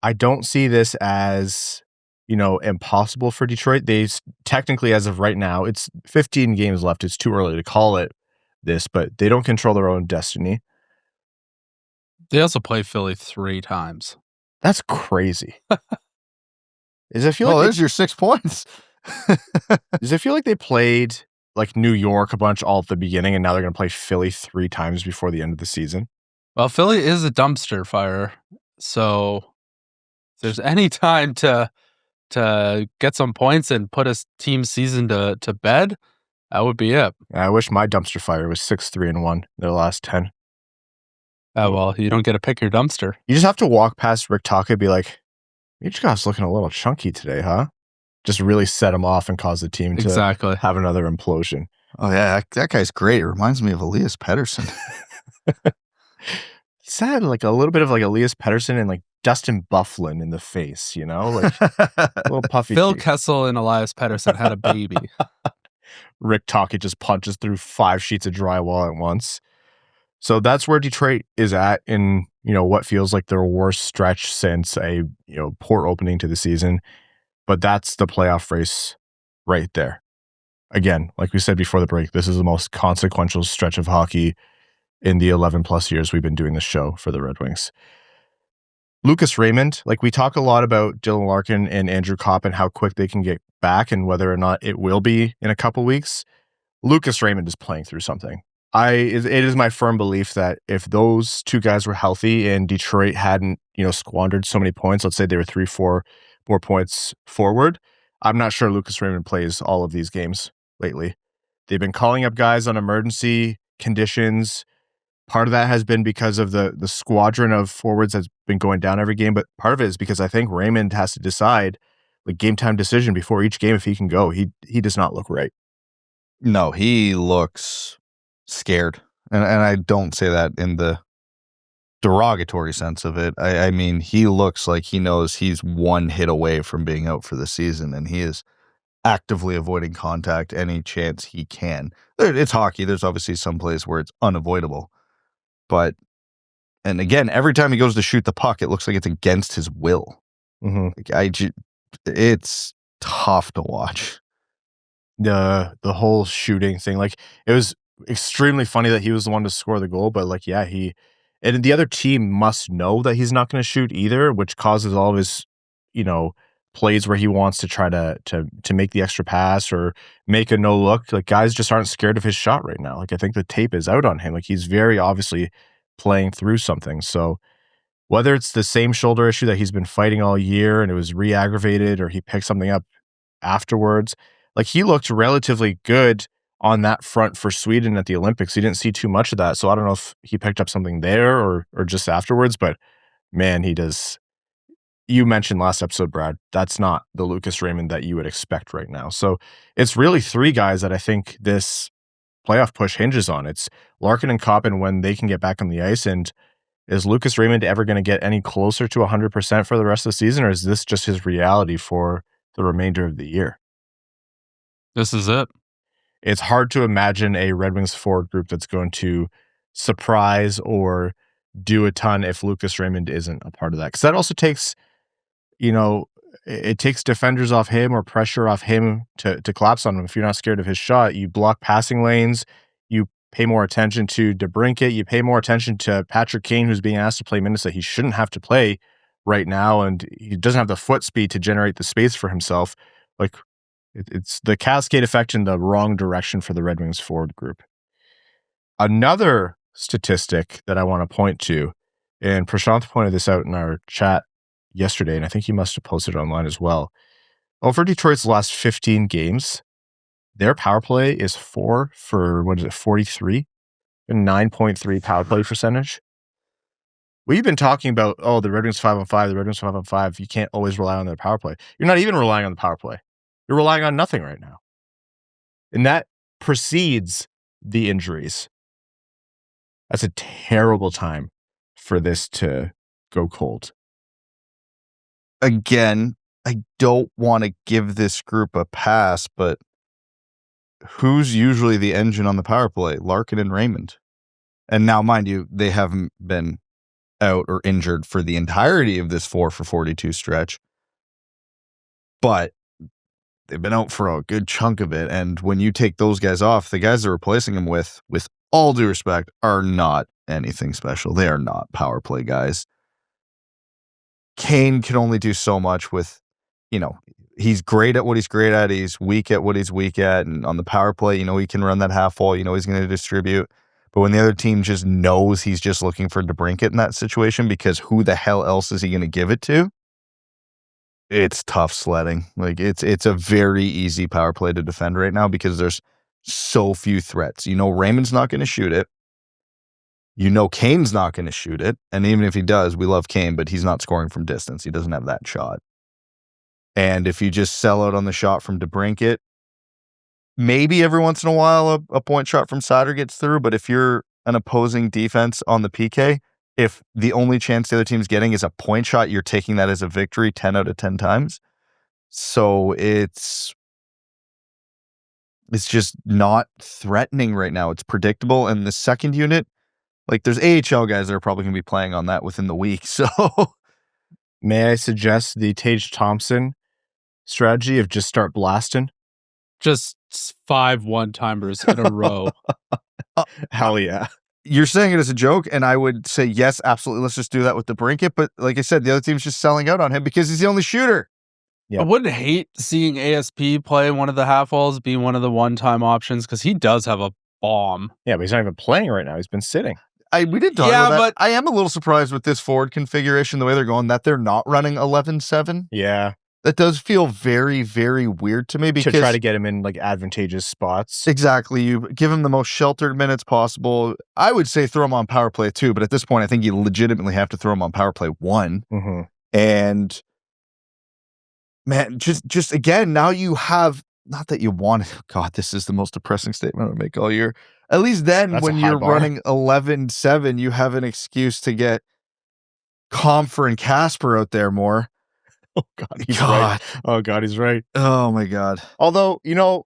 I don't see this as, impossible for Detroit. They technically, as of right now, it's 15 games left. It's too early to call it this, but they don't control their own destiny. They also play Philly 3 times. That's crazy. Does it feel like there's your 6 points. Does it feel like they played like New York a bunch all at the beginning, and now they're going to play Philly 3 times before the end of the season? Well, Philly is a dumpster fire, so if there's any time to get some points and put a team season to bed, that would be it. I wish my dumpster fire was 6-3-1 their last 10. Oh, well, you don't get to pick your dumpster. You just have to walk past Rick Talk and be like, you guys looking a little chunky today, huh? Just really set him off and cause the team to have another implosion. Oh, yeah. That guy's great. It reminds me of Elias Pettersson. He's had like a little bit of like Elias Pettersson and like Dustin Byfuglien in the face, like a little puffy. Phil Kessel and Elias Pettersson had a baby. Rick Tocchet just punches through 5 sheets of drywall at once. So that's where Detroit is at in, what feels like their worst stretch since a, poor opening to the season. But that's the playoff race right there. Again, like we said before the break, this is the most consequential stretch of hockey in the 11 plus years we've been doing this show for the Red Wings. Lucas Raymond, like we talk a lot about Dylan Larkin and Andrew Copp and how quick they can get back and whether or not it will be in a couple weeks. Lucas Raymond is playing through something. It is my firm belief that if those 2 guys were healthy and Detroit hadn't, squandered so many points, let's say they were 3-4 more points forward, I'm not sure Lucas Raymond plays all of these games lately. They've been calling up guys on emergency conditions. Part of that has been because of the squadron of forwards that's been going down every game, but part of it is because I think Raymond has to decide, like game time decision before each game if he can go. He does not look right. No, he looks scared. And I don't say that in the derogatory sense of it. I mean, he looks like he knows he's one hit away from being out for the season, and he is actively avoiding contact any chance he can. It's hockey. There's obviously some plays where it's unavoidable. But, and again, every time he goes to shoot the puck, it looks like it's against his will. Like it's tough to watch. The whole shooting thing, like, it was extremely funny that he was the one to score the goal, but like, yeah, and the other team must know that he's not going to shoot either, which causes all of his, plays where he wants to try to make the extra pass or make a no look. Like, guys just aren't scared of his shot right now. Like, I think the tape is out on him. Like, he's very obviously playing through something. So whether it's the same shoulder issue that he's been fighting all year and it was re-aggravated, or he picked something up afterwards, like, he looked relatively good on that front for Sweden at the Olympics. He didn't see too much of that. So I don't know if he picked up something there or just afterwards, but man, he does. You mentioned last episode, Brad, that's not the Lucas Raymond that you would expect right now. So it's really three guys that I think this playoff push hinges on. It's Larkin and Copp, and when they can get back on the ice. And is Lucas Raymond ever going to get any closer to 100% for the rest of the season, or is this just his reality for the remainder of the year? This is it. It's hard to imagine a Red Wings forward group that's going to surprise or do a ton if Lucas Raymond isn't a part of that. Because that also takes, it takes defenders off him or pressure off him to collapse on him. If you're not scared of his shot, you block passing lanes, you pay more attention to DeBrincat, you pay more attention to Patrick Kane, who's being asked to play minutes that he shouldn't have to play right now, and he doesn't have the foot speed to generate the space for himself. Like, it's the cascade effect in the wrong direction for the Red Wings forward group. Another statistic that I want to point to, and Prashant pointed this out in our chat yesterday, and I think he must have posted it online as well. Over Detroit's last 15 games, their power play is 4 for, 43? And 9.3 power play percentage. We've been talking about, the Red Wings 5-on-5, the Red Wings 5-on-5. You can't always rely on their power play. You're not even relying on the power play. You're relying on nothing right now. And that precedes the injuries. That's a terrible time for this to go cold. Again, I don't want to give this group a pass, but who's usually the engine on the power play? Larkin and Raymond. And now, mind you, they haven't been out or injured for the entirety of this 4 for 42 stretch. But they've been out for a good chunk of it. And when you take those guys off, the guys they're replacing them with all due respect, are not anything special. They are not power play guys. Kane can only do so much with, he's great at what he's great at. He's weak at what he's weak at. And on the power play, he can run that half wall. He's going to distribute. But when the other team just knows he's just looking for DeBrincat in that situation, because who the hell else is he going to give it to? It's tough sledding. Like, it's a very easy power play to defend right now because there's so few threats. Raymond's not going to shoot it. Kane's not going to shoot it. And even if he does, we love Kane, but he's not scoring from distance. He doesn't have that shot. And if you just sell out on the shot from DeBrincat, maybe every once in a while a point shot from Seider gets through. But if you're an opposing defense on the PK, if the only chance the other team's getting is a point shot, you're taking that as a victory 10 out of 10 times. So it's just not threatening right now. It's predictable. And the second unit, like, there's AHL guys that are probably going to be playing on that within the week. So may I suggest the Tage Thompson strategy of just start blasting? Just 5 one-timers in a row. Hell yeah. You're saying it as a joke, and I would say, yes, absolutely. Let's just do that with DeBrincat. But like I said, the other team's just selling out on him because he's the only shooter. Yeah. I wouldn't hate seeing ASP play one of the half walls, be one of the one-time options, because he does have a bomb. Yeah, but he's not even playing right now. He's been sitting. We did talk about that. But I am a little surprised with this forward configuration, the way they're going, that they're not running 11-7. Yeah. That does feel very, very weird to me, because to try to get him in advantageous spots. Exactly. You give him the most sheltered minutes possible. I would say throw him on power play 2, but at this point, I think you legitimately have to throw him on power play 1. Mm-hmm. And man, just again, now you have, not that you want it. God, this is the most depressing statement I'll make all year. At least then, That's when a high you're bar. running 11-7, you have an excuse to get Comfer and Casper out there more. Oh God, he's right. Oh God, he's right. Oh my God. Although, that You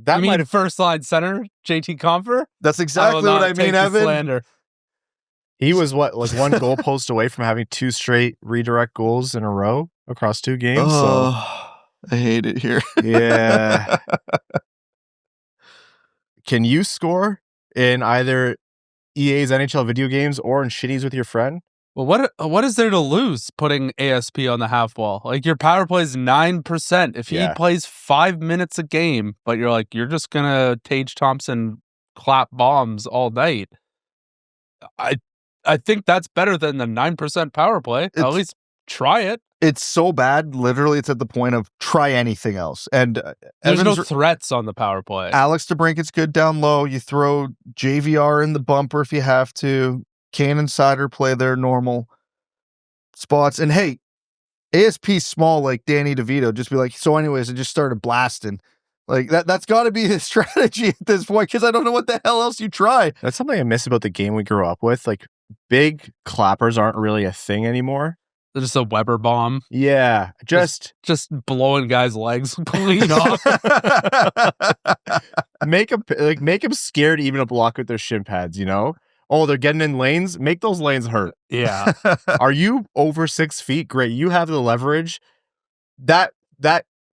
might mean have. first line center, JT Comfer? That's exactly what I mean, Evan. Slander. He was like one goal post away from having 2 straight redirect goals in a row across 2 games. Oh, I hate it here. Yeah. Can you score in either EA's NHL video games or in shitties with your friend? Well, what is there to lose putting ASP on the half wall? Like, your power play is 9%. If he plays 5 minutes a game, but you're just gonna Tage Thompson clap bombs all night. I think that's better than the 9% power play. At least try it. It's so bad. Literally, it's at the point of try anything else. And there's no threats on the power play. Alex DeBrinket's good down low. You throw JVR in the bumper if you have to. Kane and Seider play their normal spots. And hey, ASP's small like Danny DeVito. Just be like, so anyways, I just started blasting. Like that's got to be his strategy at this point, because I don't know what the hell else you try. That's something I miss about the game we grew up with. Like, big clappers aren't really a thing anymore. They're just a Weber bomb. Yeah, just blowing guys' legs clean off. make them scared to even a block with their shin pads. Oh, they're getting in lanes. Make those lanes hurt. Yeah. Are you over 6 feet? Great, you have the leverage. That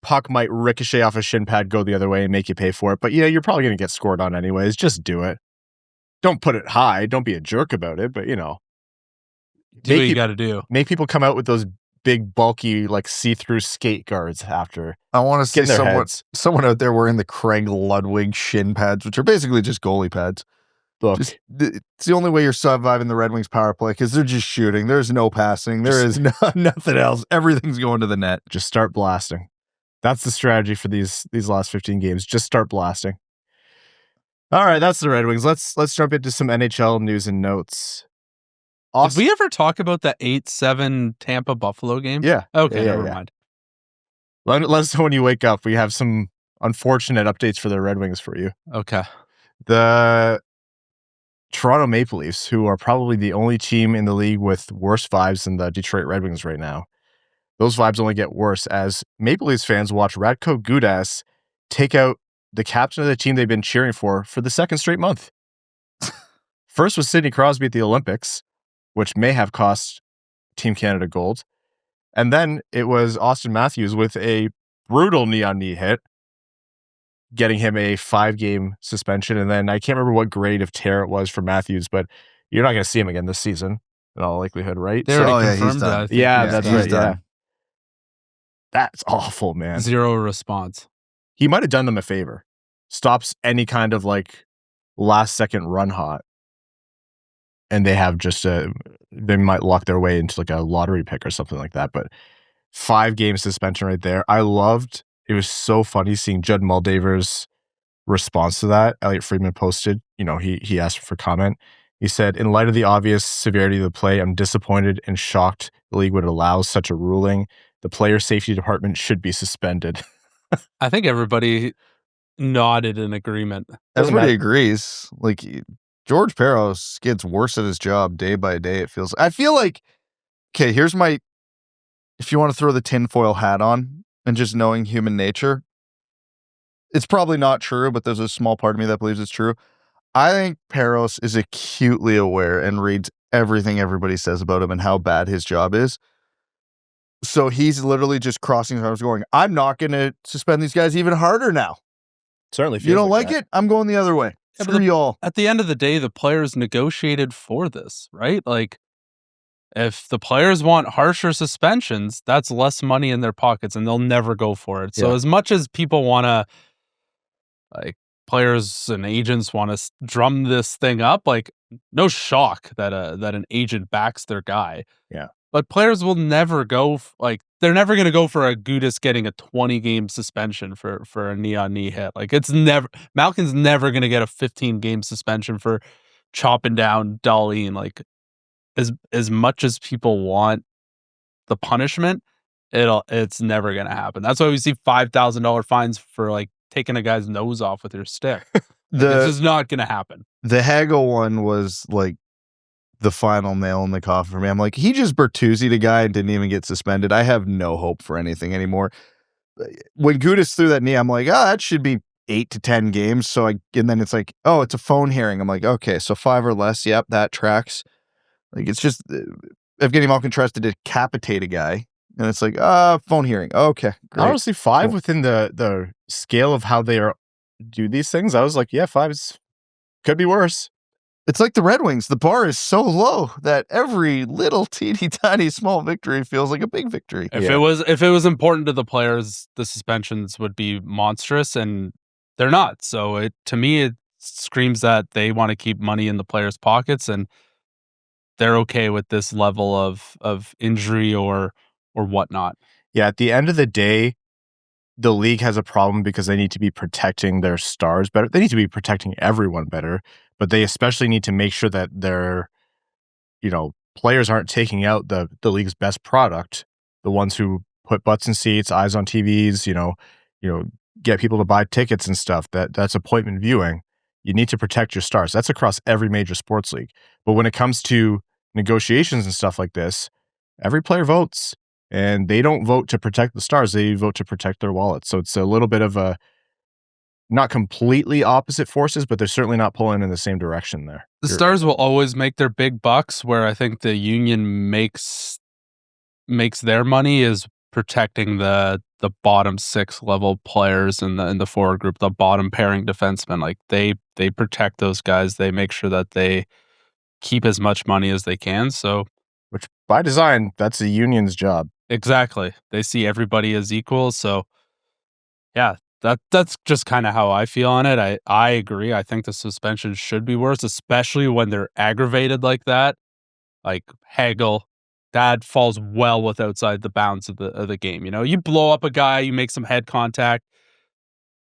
puck might ricochet off a shin pad, go the other way, and make you pay for it. But you're probably going to get scored on anyways. Just do it. Don't put it high. Don't be a jerk about it. But do what you got to do. Make people come out with those big, bulky, like see-through skate guards after. I want to see someone out there wearing the Craig Ludwig shin pads, which are basically just goalie pads. Look, it's the only way you're surviving the Red Wings power play, because they're just shooting. There's no passing. There is nothing else. Everything's going to the net. Just start blasting. That's the strategy for these last 15 games. Just start blasting. All right, that's the Red Wings. Let's jump into some NHL news and notes. Did we ever talk about the 8-7 Tampa Buffalo game? Yeah. Okay, never mind. Let us know when you wake up. We have some unfortunate updates for the Red Wings for you. Okay. The Toronto Maple Leafs, who are probably the only team in the league with worse vibes than the Detroit Red Wings right now. Those vibes only get worse as Maple Leafs fans watch Radko Gudas take out the captain of the team they've been cheering for the second straight month. First was Sidney Crosby at the Olympics, which may have cost Team Canada gold. And then it was Austin Matthews with a brutal knee-on-knee hit, getting him a 5-game suspension. And then I can't remember what grade of tear it was for Matthews, but you're not going to see him again this season in all likelihood, right? They already confirmed that. That's right. Yeah. That's awful, man. 0 response. He might have done them a favor. Stops any kind of like last second run hot. And they have they might lock their way into like a lottery pick or something like that. But 5-game suspension right there. It was so funny seeing Judd Moldaver's response to that. Elliot Friedman posted, he asked for comment. He said, in light of the obvious severity of the play, I'm disappointed and shocked the league would allow such a ruling. The player safety department should be suspended. I think everybody nodded in agreement. Everybody agrees. Like, George Peros gets worse at his job day by day, it feels. I feel like, okay, here's if you want to throw the tinfoil hat on and just knowing human nature, it's probably not true, but there's a small part of me that believes it's true. I think Peros is acutely aware and reads everything everybody says about him and how bad his job is. So he's literally just crossing his arms going, I'm not going to suspend these guys even harder now. Certainly. If you don't like it, I'm going the other way. Screw y'all. At the end of the day, the players negotiated for this, right? Like, if the players want harsher suspensions, that's less money in their pockets and they'll never go for it. So as much as people want to, like, players and agents want to drum this thing up, like, no shock that an agent backs their guy. Yeah. But players will never go, they're never going to go for a Gudas getting a 20-game suspension for a knee-on-knee hit. Like, Malkin's never going to get a 15-game suspension for chopping down Dahlin. Like, as much as people want the punishment, It's never gonna happen. That's why we see $5,000 fines for like taking a guy's nose off with your stick. It's just not gonna happen. The Hagel one was like the final nail in the coffin for me. I'm like, he just Bertuzzi'd a guy and didn't even get suspended. I have no hope for anything anymore. When Gudas threw that knee, I'm like, that should be 8 to 10 games. And then it's like, it's a phone hearing. I'm like, okay, so 5 or less. Yep, that tracks. Like, it's just Evgeny Malkin tries to decapitate a guy, and it's like, phone hearing. Okay, great. Honestly, 5 within the scale of how they do these things. I was like, yeah, 5 could be worse. It's like the Red Wings. The bar is so low that every little teeny tiny small victory feels like a big victory. If it was important to the players, the suspensions would be monstrous, and they're not. So to me it screams that they want to keep money in the players' pockets, and they're okay with this level of injury or whatnot. Yeah, at the end of the day, the league has a problem because they need to be protecting their stars better. They need to be protecting everyone better, but they especially need to make sure that their, players aren't taking out the league's best product, the ones who put butts in seats, eyes on TVs, get people to buy tickets and stuff. That's appointment viewing. You need to protect your stars. That's across every major sports league. But when it comes to negotiations and stuff like this, every player votes. And they don't vote to protect the stars. They vote to protect their wallets. So it's a little bit of not completely opposite forces, but they're certainly not pulling in the same direction there. The stars will always make their big bucks, where I think the union makes their money is protecting the bottom 6 level players in the forward group, the bottom pairing defensemen. Like they protect those guys. They make sure that they keep as much money as they can. So, which by design, that's a union's job. Exactly. They see everybody as equal. So yeah, that's just kind of how I feel on it. I agree. I think the suspension should be worse, especially when they're aggravated like that. Like Hagel, that falls well outside the bounds of the game. You blow up a guy, you make some head contact.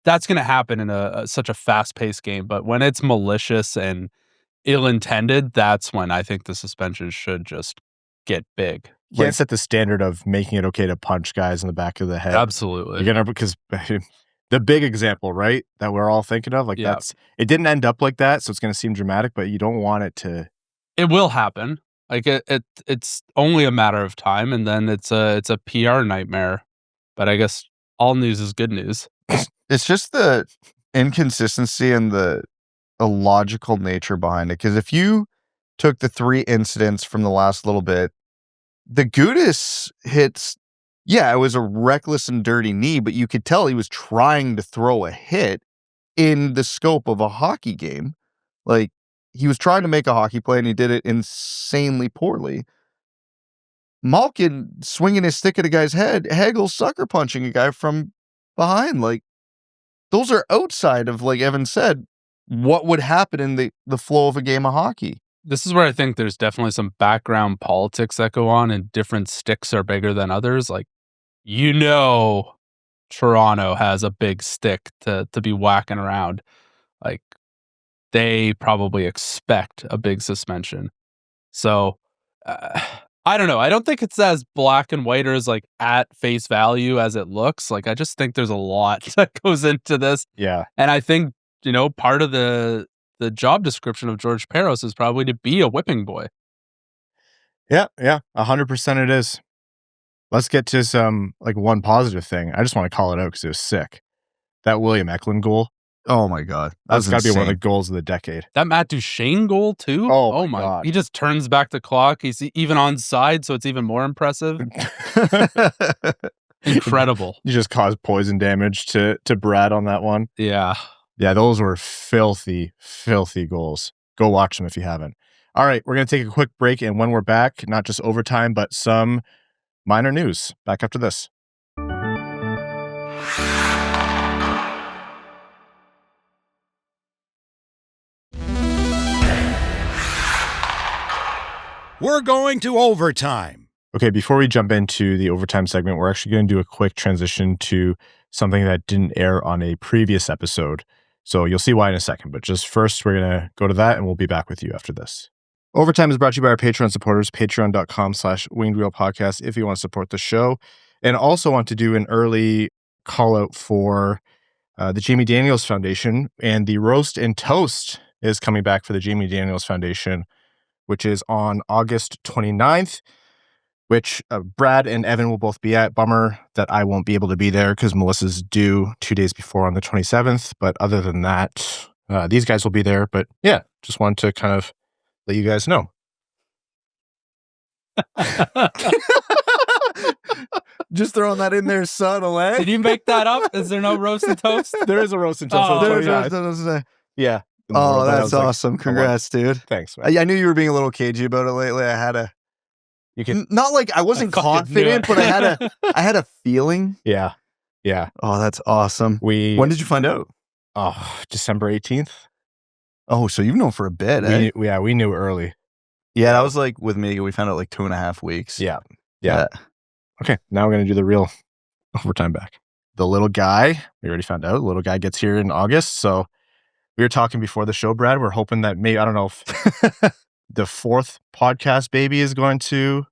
That's going to happen in such a fast-paced game. But when it's malicious and ill-intended, that's when I think the suspension should just get big. You can't set the standard of making it okay to punch guys in the back of the head. Absolutely. Because the big example, right, that we're all thinking of, it didn't end up like that, so it's going to seem dramatic, but you don't want it to. It will happen. Like it's only a matter of time, and then it's a PR nightmare. But I guess all news is good news. It's just the inconsistency and the illogical nature behind it. Because if you took the 3 incidents from the last little bit, the Gudas hits, it was a reckless and dirty knee, but you could tell he was trying to throw a hit in the scope of a hockey game. Like, he was trying to make a hockey play, and he did it insanely poorly. Malkin swinging his stick at a guy's head, Hagel sucker punching a guy from behind. Like, those are outside of, like Evan said, what would happen in the flow of a game of hockey. This is where I think there's definitely some background politics that go on, and different sticks are bigger than others. Like, Toronto has a big stick to be whacking around. Like, they probably expect a big suspension. So, I don't know. I don't think it's as black and white or as like at face value as it looks. Like, I just think there's a lot that goes into this. Yeah. And I think, part of the job description of George Parros is probably to be a whipping boy. Yeah, 100% it is. Let's get to some one positive thing. I just want to call it out because it was sick. That William Eklund goal. Oh my God. That's got to be one of the goals of the decade. That Matt Duchene goal too? Oh my God. He just turns back the clock. He's even onside, so it's even more impressive. Incredible. You just caused poison damage to Brad on that one. Yeah. Yeah, those were filthy, filthy goals. Go watch them if you haven't. All right, we're going to take a quick break, and when we're back, not just overtime, but some minor news. Back after this. We're going to overtime. Okay, before we jump into the overtime segment, we're actually going to do a quick transition to something that didn't air on a previous episode. So you'll see why in a second, but just first we're going to go to that and we'll be back with you after this. Overtime is brought to you by our Patreon supporters, patreon.com/wingedwheelpodcast. If you want to support the show, And also want to do an early call out for the Jamie Daniels Foundation, and the Roast and Toast is coming back for the Jamie Daniels Foundation, which is on August 29th, which Brad and Evan will both be at. Bummer that I won't be able to be there because Melissa's due 2 days before on the 27th. But other than that, these guys will be there. But yeah, just wanted to kind of let you guys know. Just throwing that in there subtle, eh? Did you make that up? Is there no roast and toast? There is a roast and toast. Oh, Yeah. Oh, that's awesome. Congrats, dude. Thanks, man. I knew you were being a little cagey about it lately. I had You can, not like I wasn't confident, but I had a feeling. yeah. Oh, that's awesome. When did you find out? December 18th. Oh, so you've known for a bit, eh? We knew early. Yeah, that was like with me. We found out like 2.5 weeks. Yeah. Okay, now we're going to do the real overtime back. The little guy, we already found out, the little guy gets here in August. So we were talking before the show, Brad. We're hoping that maybe, I don't know if the 4th podcast baby is going to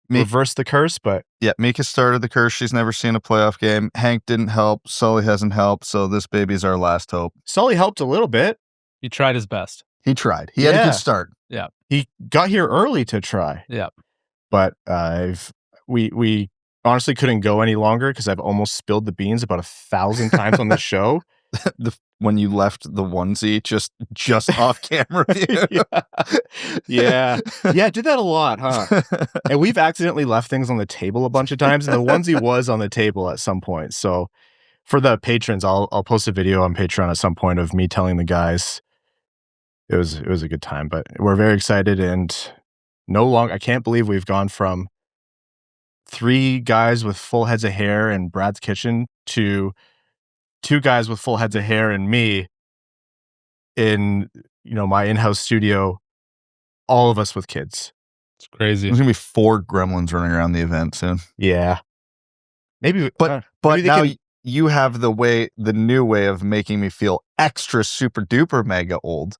reverse the curse, but... Yeah, Mika started the curse. She's never seen a playoff game. Hank didn't help. Sully hasn't helped. So this baby's our last hope. Sully helped a little bit. He tried his best. He tried. He had a good start. Yeah. He got here early to try. Yeah. But we honestly couldn't go any longer because I've almost spilled the beans about 1,000 times on the show. When you left the onesie just off camera. Yeah, did that a lot, huh? And we've accidentally left things on the table a bunch of times, and the onesie was on the table at some point. So for the patrons, I'll post a video on Patreon at some point of me telling the guys it was a good time. But we're very excited, and I can't believe we've gone from 3 guys with full heads of hair in Brad's kitchen to 2 guys with full heads of hair and me in, my in-house studio, all of us with kids. It's crazy. There's going to be 4 gremlins running around the event soon. Yeah. Maybe, but maybe now you have the new way of making me feel extra super duper mega old,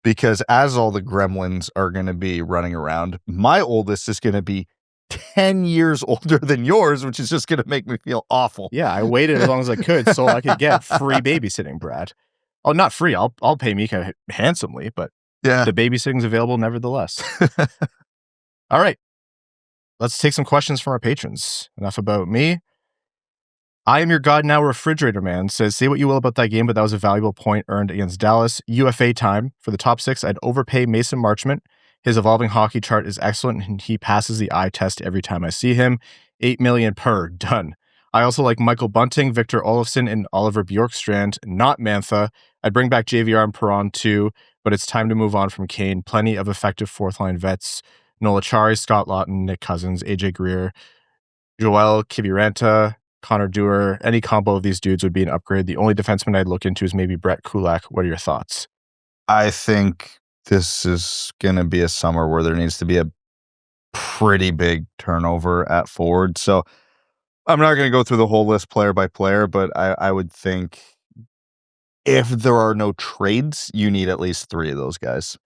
because as all the gremlins are going to be running around, my oldest is going to be 10 years older than yours, which is just going to make me feel awful. Yeah, I waited as long as I could so I could get free babysitting, Brad. Oh, not free. I'll pay Mika handsomely, but yeah, the babysitting's available nevertheless. All right. Let's take some questions from our patrons. Enough about me. I am your God now refrigerator man says, say what you will about that game, but that was a valuable point earned against Dallas. UFA time. For the top 6, I'd overpay Mason Marchment. His evolving hockey chart is excellent, and he passes the eye test every time I see him. 8 million per. Done. I also like Michael Bunting, Victor Olofsson, and Oliver Bjorkstrand, not Mantha. I'd bring back JVR and Perron too, but it's time to move on from Kane. Plenty of effective 4th-line vets. Nola Chari, Scott Lawton, Nick Cousins, AJ Greer, Joel Kiviranta, Connor Dewar. Any combo of these dudes would be an upgrade. The only defenseman I'd look into is maybe Brett Kulak. What are your thoughts? I think this is going to be a summer where there needs to be a pretty big turnover at forward. So I'm not going to go through the whole list player by player, but I would think if there are no trades, you need at least 3 of those guys.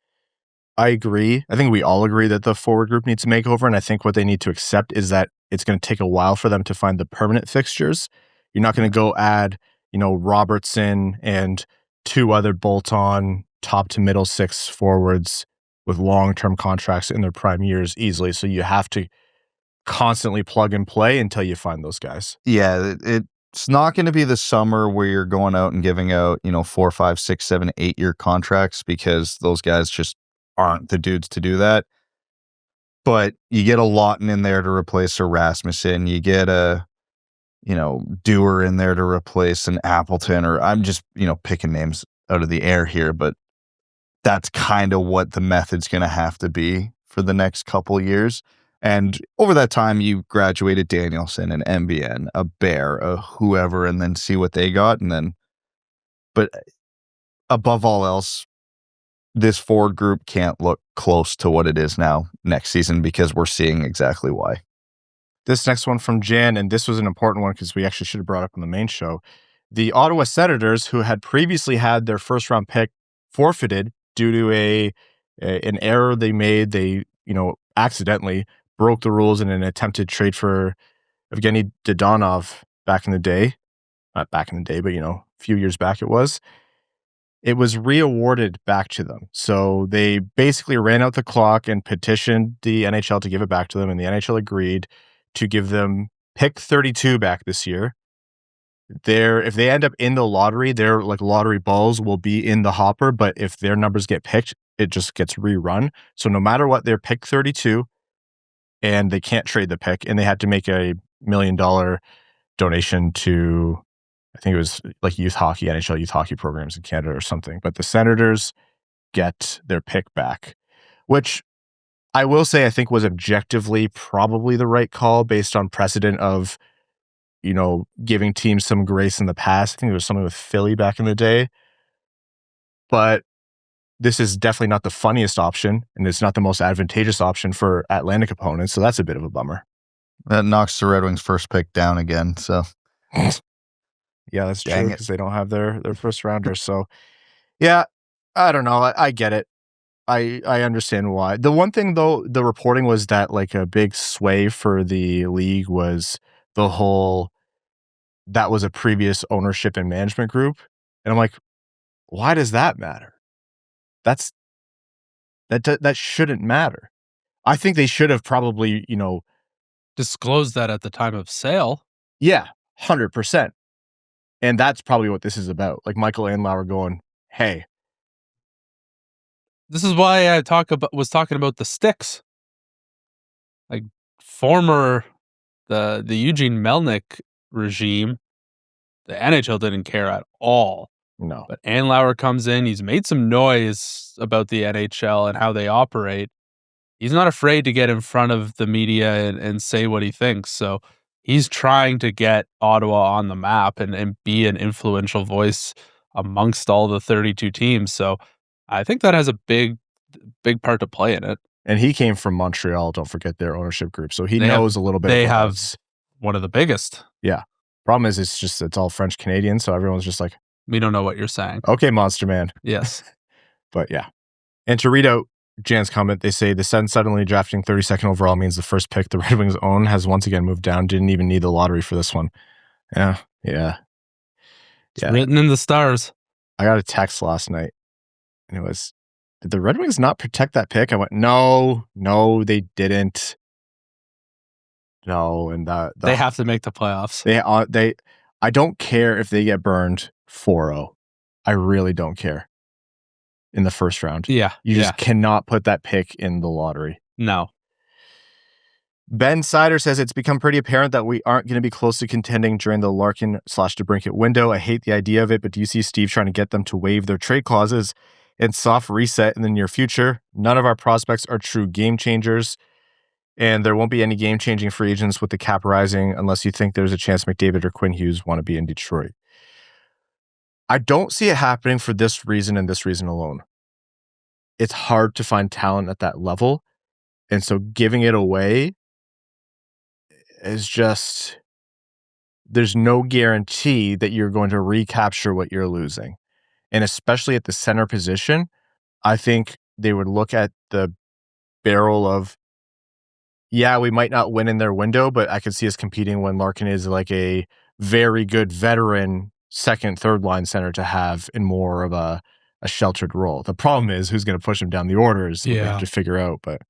I agree. I think we all agree that the forward group needs a makeover, and I think what they need to accept is that it's going to take a while for them to find the permanent fixtures. You're not going to go add, Robertson and 2 other bolt-on top to middle 6 forwards with long-term contracts in their prime years easily. So you have to constantly plug and play until you find those guys. Yeah, it's not going to be the summer where you're going out and giving out, 4, 5, 6, 7, 8-year contracts, because those guys just aren't the dudes to do that. But you get a Lawton in there to replace a Rasmussen. You get a, Dewar in there to replace an Appleton, or I'm just, picking names out of the air here, but that's kind of what the method's going to have to be for the next couple years. And over that time, you graduated Danielson, an MBN, a Bear, a whoever, and then see what they got. But above all else, this forward group can't look close to what it is now next season, because we're seeing exactly why. This next one from Jan, and this was an important one because we actually should have brought up on the main show. The Ottawa Senators, who had previously had their first-round pick forfeited due to an error they made, they accidentally broke the rules in an attempted trade for Evgeny Dodonov back in the day, not back in the day, but a few years back it was re-awarded back to them. So they basically ran out the clock and petitioned the NHL to give it back to them, and the NHL agreed to give them pick 32 back this year. If they end up in the lottery, their lottery balls will be in the hopper, but if their numbers get picked, it just gets rerun. So no matter what, they're pick 32, and they can't trade the pick, and they had to make a $1 million donation to, I think it was youth hockey, NHL youth hockey programs in Canada or something. But the Senators get their pick back, which I will say I think was objectively probably the right call based on precedent of, giving teams some grace in the past. I think there was something with Philly back in the day. But this is definitely not the funniest option, and it's not the most advantageous option for Atlantic opponents, so that's a bit of a bummer. That knocks the Red Wings' first pick down again, so... Yeah, that's true, because they don't have their first rounder. So, yeah, I don't know. I get it. I understand why. The one thing, though, the reporting was that a big sway for the league was the whole, that was a previous ownership and management group. And I'm like, why does that matter? That shouldn't matter. I think they should have probably, disclosed that at the time of sale. Yeah, 100%. And that's probably what this is about. Michael Andlauer going, hey. This is why I was talking about the sticks. Former the Eugene Melnyk regime, the NHL didn't care at all. No. But Andlauer comes in, he's made some noise about the NHL and how they operate. He's not afraid to get in front of the media and say what he thinks. So he's trying to get Ottawa on the map and be an influential voice amongst all the 32 teams. So I think that has a big part to play in it. And he came from Montreal, don't forget their ownership group. So he knows a little bit. They have one of the biggest. Yeah. Problem is, it's all French Canadian. So everyone's just like, we don't know what you're saying. Okay, Monster Man. Yes. But yeah. And to read out Jan's comment, they say the Sens suddenly drafting 32nd overall means the first pick the Red Wings own has once again moved down. Didn't even need the lottery for this one. Yeah. It's written in the stars. I got a text last night, and it was, did the Red Wings not protect that pick? I went, no, they didn't. No, and they have to make the playoffs. I don't care if they get burned 4-0. I really don't care. In the first round. Yeah. You just cannot put that pick in the lottery. No. Ben Seider says it's become pretty apparent that we aren't going to be close to contending during the Larkin/DeBrincat window. I hate the idea of it, but do you see Steve trying to get them to waive their trade clauses and soft reset in the near future? None of our prospects are true game changers, and there won't be any game-changing free agents with the cap rising unless you think there's a chance McDavid or Quinn Hughes want to be in Detroit. I don't see it happening for this reason and this reason alone. It's hard to find talent at that level, and so giving it away is just, there's no guarantee that you're going to recapture what you're losing. And especially at the center position, I think they would look at the barrel of, yeah, we might not win in their window, but I could see us competing when Larkin is a very good veteran second, third line center to have in more of a sheltered role. The problem is who's going to push him down the orders. We have to figure out, but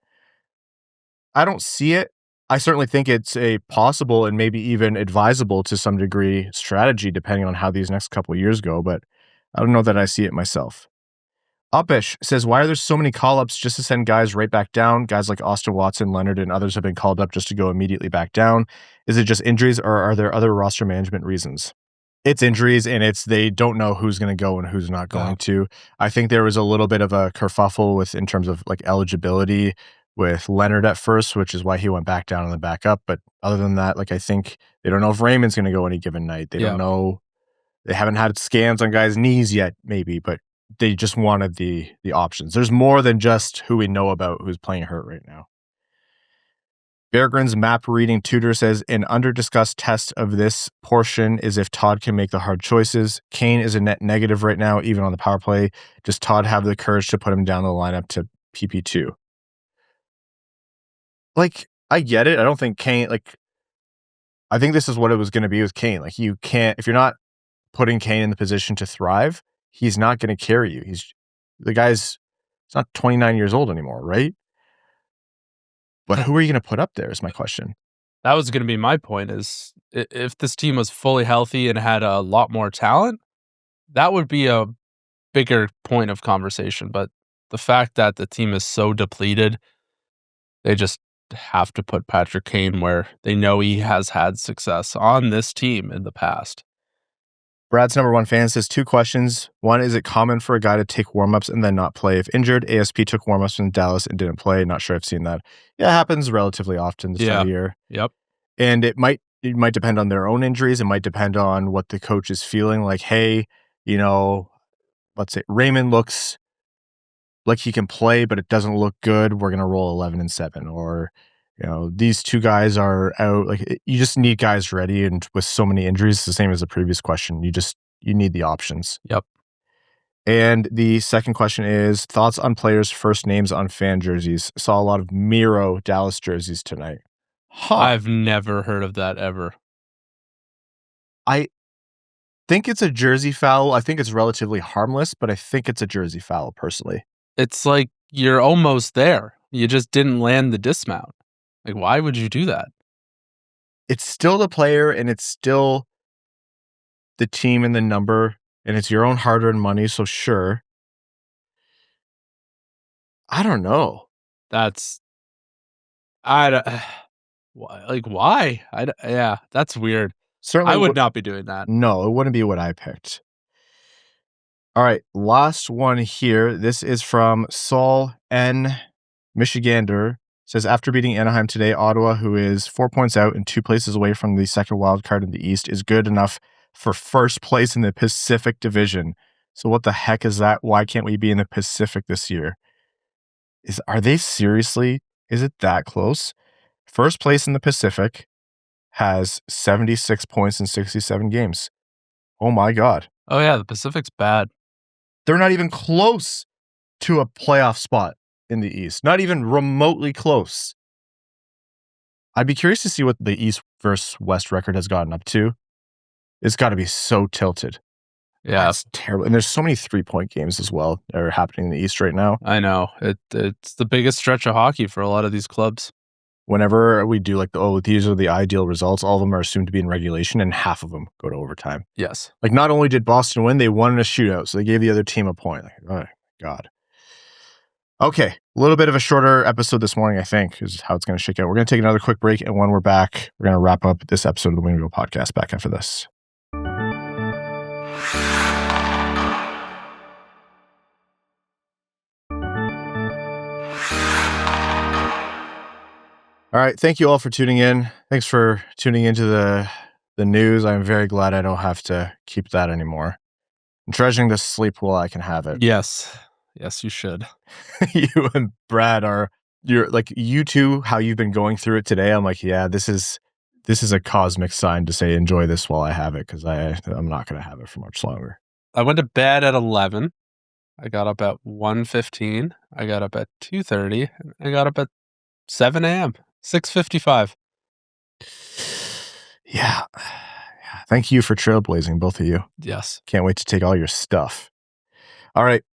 I don't see it. I certainly think it's a possible and maybe even advisable to some degree strategy depending on how these next couple of years go, but I don't know that I see it myself. Upish says, why are there so many call-ups just to send guys right back down? Guys like Austin Watson, Leonard, and others have been called up just to go immediately back down. Is it just injuries, or are there other roster management reasons? It's injuries, and they don't know who's going to go and who's not going to. I think there was a little bit of a kerfuffle in terms of eligibility with Leonard at first, which is why he went back down on the backup. But other than that, I think they don't know if Raymond's going to go any given night. They don't know. They haven't had scans on guys' knees yet, maybe, but they just wanted the options. There's more than just who we know about who's playing hurt right now. Beargrin's map reading tutor says an under-discussed test of this portion is if Todd can make the hard choices. Kane is a net negative right now, even on the power play. Does Todd have the courage to put him down the lineup to PP2? I get it. I don't think Kane, I think this is what it was going to be with Kane. Like, you can't, if you're not putting Kane in the position to thrive, he's not going to carry you. He's not 29 years old anymore, right? But who are you going to put up there is my question. That was going to be my point, is if this team was fully healthy and had a lot more talent, that would be a bigger point of conversation. But the fact that the team is so depleted, they just have to put Patrick Kane where they know he has had success on this team in the past. Brad's number one fan says 2 questions. One, is it common for a guy to take warmups and then not play if injured? ASP took warmups in Dallas and didn't play. Not sure I've seen that. Yeah, it happens relatively often this time of year. Yep. And it might depend on their own injuries. It might depend on what the coach is feeling. Like, hey, let's say Raymond looks like he can play, but it doesn't look good. We're going to roll 11-7. Or, these 2 guys are out. Like, you just need guys ready. And with so many injuries, it's the same as the previous question. You need the options. Yep. And the second question is thoughts on players' first names on fan jerseys. Saw a lot of Miro Dallas jerseys tonight. I've never heard of that ever. I think it's a jersey foul. I think it's relatively harmless, but I think it's a jersey foul personally. It's like you're almost there. You just didn't land the dismount. Like, why would you do that? It's still the player, and it's still the team and the number, and it's your own hard-earned money, so sure. I don't know. Why? Yeah, that's weird. Certainly I would not be doing that. No, it wouldn't be what I picked. All right, last one here. This is from Saul N. Michigander. Says, after beating Anaheim today, Ottawa, who is 4 points out and 2 places away from the second wild card in the East, is good enough for first place in the Pacific Division. So what the heck is that? Why can't we be in the Pacific this year? Are they seriously? Is it that close? First place in the Pacific has 76 points in 67 games. Oh my God. Oh yeah, the Pacific's bad. They're not even close to a playoff spot in the East. Not even remotely close. I'd be curious to see what the East versus West record has gotten up to. It's got to be so tilted. Yeah. That's terrible. And there's so many 3-point games as well that are happening in the East right now. I know. It's the biggest stretch of hockey for a lot of these clubs. Whenever we do these are the ideal results, all of them are assumed to be in regulation and half of them go to overtime. Yes. Like, not only did Boston win, they won in a shootout. So they gave the other team a point. Like, oh my God. Okay. A little bit of a shorter episode this morning, I think, is how it's going to shake out. We're going to take another quick break. And when we're back, we're going to wrap up this episode of the Wing Wheel Podcast back after this. All right. Thank you all for tuning in. Thanks for tuning into the news. I'm very glad I don't have to keep that anymore. I'm treasuring this sleep while I can have it. Yes. Yes, you should. You and Brad you're like, you two, how you've been going through it today. I'm like, yeah, this is a cosmic sign to say, enjoy this while I have it, because I'm not going to have it for much longer. I went to bed at 11. I got up at 1:15. I got up at 2:30. I got up at 7 a.m. 6:55. Yeah. Thank you for trailblazing, both of you. Yes. Can't wait to take all your stuff. All right.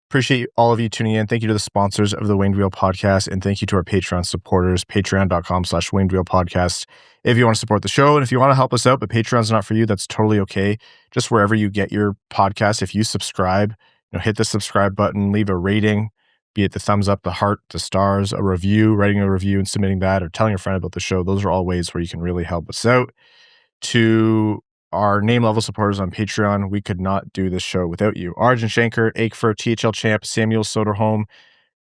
Appreciate all of you tuning in. Thank you to the sponsors of the Winged Wheel Podcast, and thank you to our Patreon supporters, patreon.com/Winged Wheel Podcast. If you want to support the show and if you want to help us out, but Patreon's not for you, that's totally okay. Just wherever you get your podcast, if you subscribe, hit the subscribe button, leave a rating, be it the thumbs up, the heart, the stars, a review, writing a review and submitting that, or telling a friend about the show. Those are all ways where you can really help us out. To our name level supporters on Patreon, we could not do this show without you. Arjun Shanker, Akefer, THL Champ, Samuel Soderholm,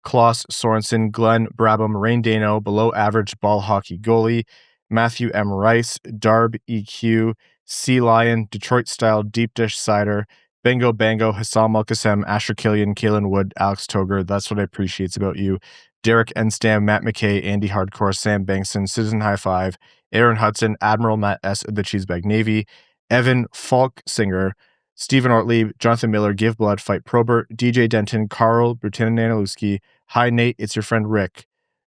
Klaus Sorensen, Glenn Brabham, Rain Dano, Below Average Ball Hockey Goalie, Matthew M. Rice, Darb EQ, Sea Lion, Detroit Style Deep Dish Seider, Bengo Bango, Hassam Malkasem, Asher Killian, Kalen Wood, Alex Toger. That's what I appreciate about you. Derek Enstam, Matt McKay, Andy Hardcore, Sam Bankson, Citizen High Five, Aaron Hudson, Admiral Matt S. of the Cheesebag Navy, Evan Faulk Singer, Stephen Ortlieb, Jonathan Miller, Give Blood, Fight Probert, DJ Denton, Carl Brutin Nanalewski, Hi Nate, It's Your Friend Rick,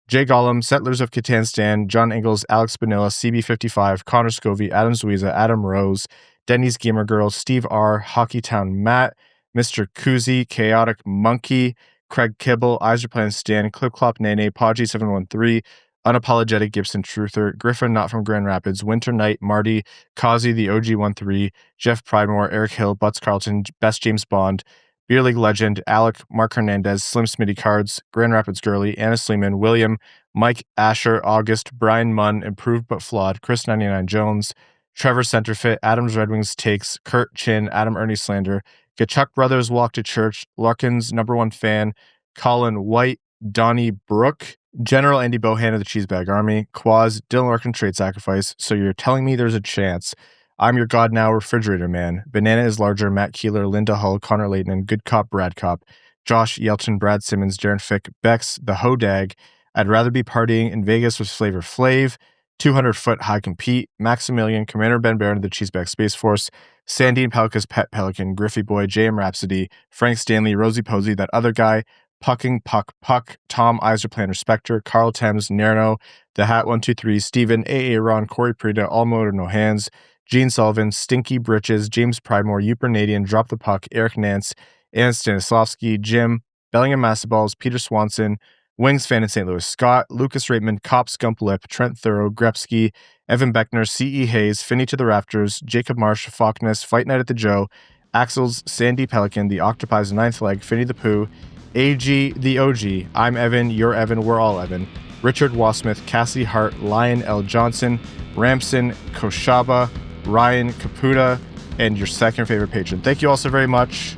Jay Gollum, Settlers of Catan Stan, John Ingalls, Alex Spinella, CB55, Connor Scovey, Adam Zuiza, Adam Rose, Denny's Gamer Girl, Steve R, Hockeytown Matt, Mr. Kuzi, Chaotic Monkey, Craig Kibble, Iserplan Stan, Clip Clop Nene, Podgy 713, Unapologetic Gibson Truther, Griffin Not From Grand Rapids, Winter Knight, Marty, Kazi the OG13, Jeff Pridemore, Eric Hill, Butts Carlton, Best James Bond, Beer League Legend, Alec, Mark Hernandez, Slim Smitty Cards, Grand Rapids Girly, Anna Sleeman, William, Mike Asher, August, Brian Munn, Improved But Flawed, Chris 99 Jones, Trevor Centerfit, Adams Red Wings Takes, Kurt Chin, Adam Ernie Slander, Kachuk Brothers Walk to Church, Larkin's #1 fan, Colin White, Donnie Brook, General Andy Bohan of the Cheesebag Army, Quaz, Dylan Larkin Trade Sacrifice, So You're Telling Me There's a Chance, I'm Your God Now, Refrigerator Man, Banana is Larger, Matt Keeler, Linda Hull, Connor Layton, Good Cop, Brad Cop, Josh Yelchin, Brad Simmons, Darren Fick, Bex, The Hodag, I'd Rather Be Partying in Vegas with Flavor Flav, 200-Foot High Compete, Maximilian, Commander Ben Barron of the Cheeseback Space Force, Sandin-Pellikka's Pet Pelican, Griffey Boy, JM Rhapsody, Frank Stanley, Rosie Posey, That Other Guy, Pucking Puck Puck, Tom Iserplan Respecter, Carl Thames, Nerno, The Hat 123, Steven, AA Ron, Corey Prida, All Motor No Hands, Gene Sullivan, Stinky Britches, James Pridemore, Upernadian, Drop the Puck, Eric Nance, Ann Stanislavski, Jim, Bellingham Massaballs, Peter Swanson, Wings fan in St. Louis, Scott, Lucas Raymond, Cop Scump Lip, Trent Thorough, Grepsky, Evan Beckner, C.E. Hayes, Finnie to the Rafters, Jacob Marsh, Falkness, Fight Night at the Joe, Axels, Sandy Pelican, The Octopie's Ninth Leg, Finnie the Pooh, AG, The OG, I'm Evan, You're Evan, We're All Evan, Richard Wasmith, Cassie Hart, Lion L. Johnson, Ramson, Koshaba, Ryan Caputa, and your second favorite patron. Thank you all so very much.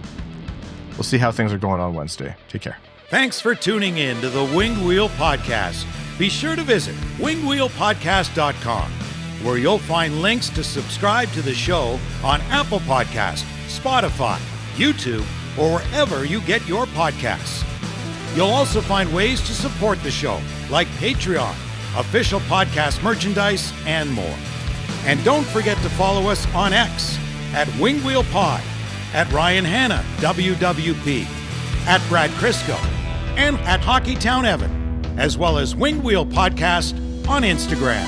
We'll see how things are going on Wednesday. Take care. Thanks for tuning in to the Winged Wheel Podcast. Be sure to visit wingedwheelpodcast.com, where you'll find links to subscribe to the show on Apple Podcasts, Spotify, YouTube, or wherever you get your podcasts. You'll also find ways to support the show, like Patreon, official podcast merchandise, and more. And don't forget to follow us on X at Winged Wheel Pod, at Ryan Hanna, WWP, at Brad Crisco, and at Hockeytown Evan, as well as Winged Wheel Podcast on Instagram.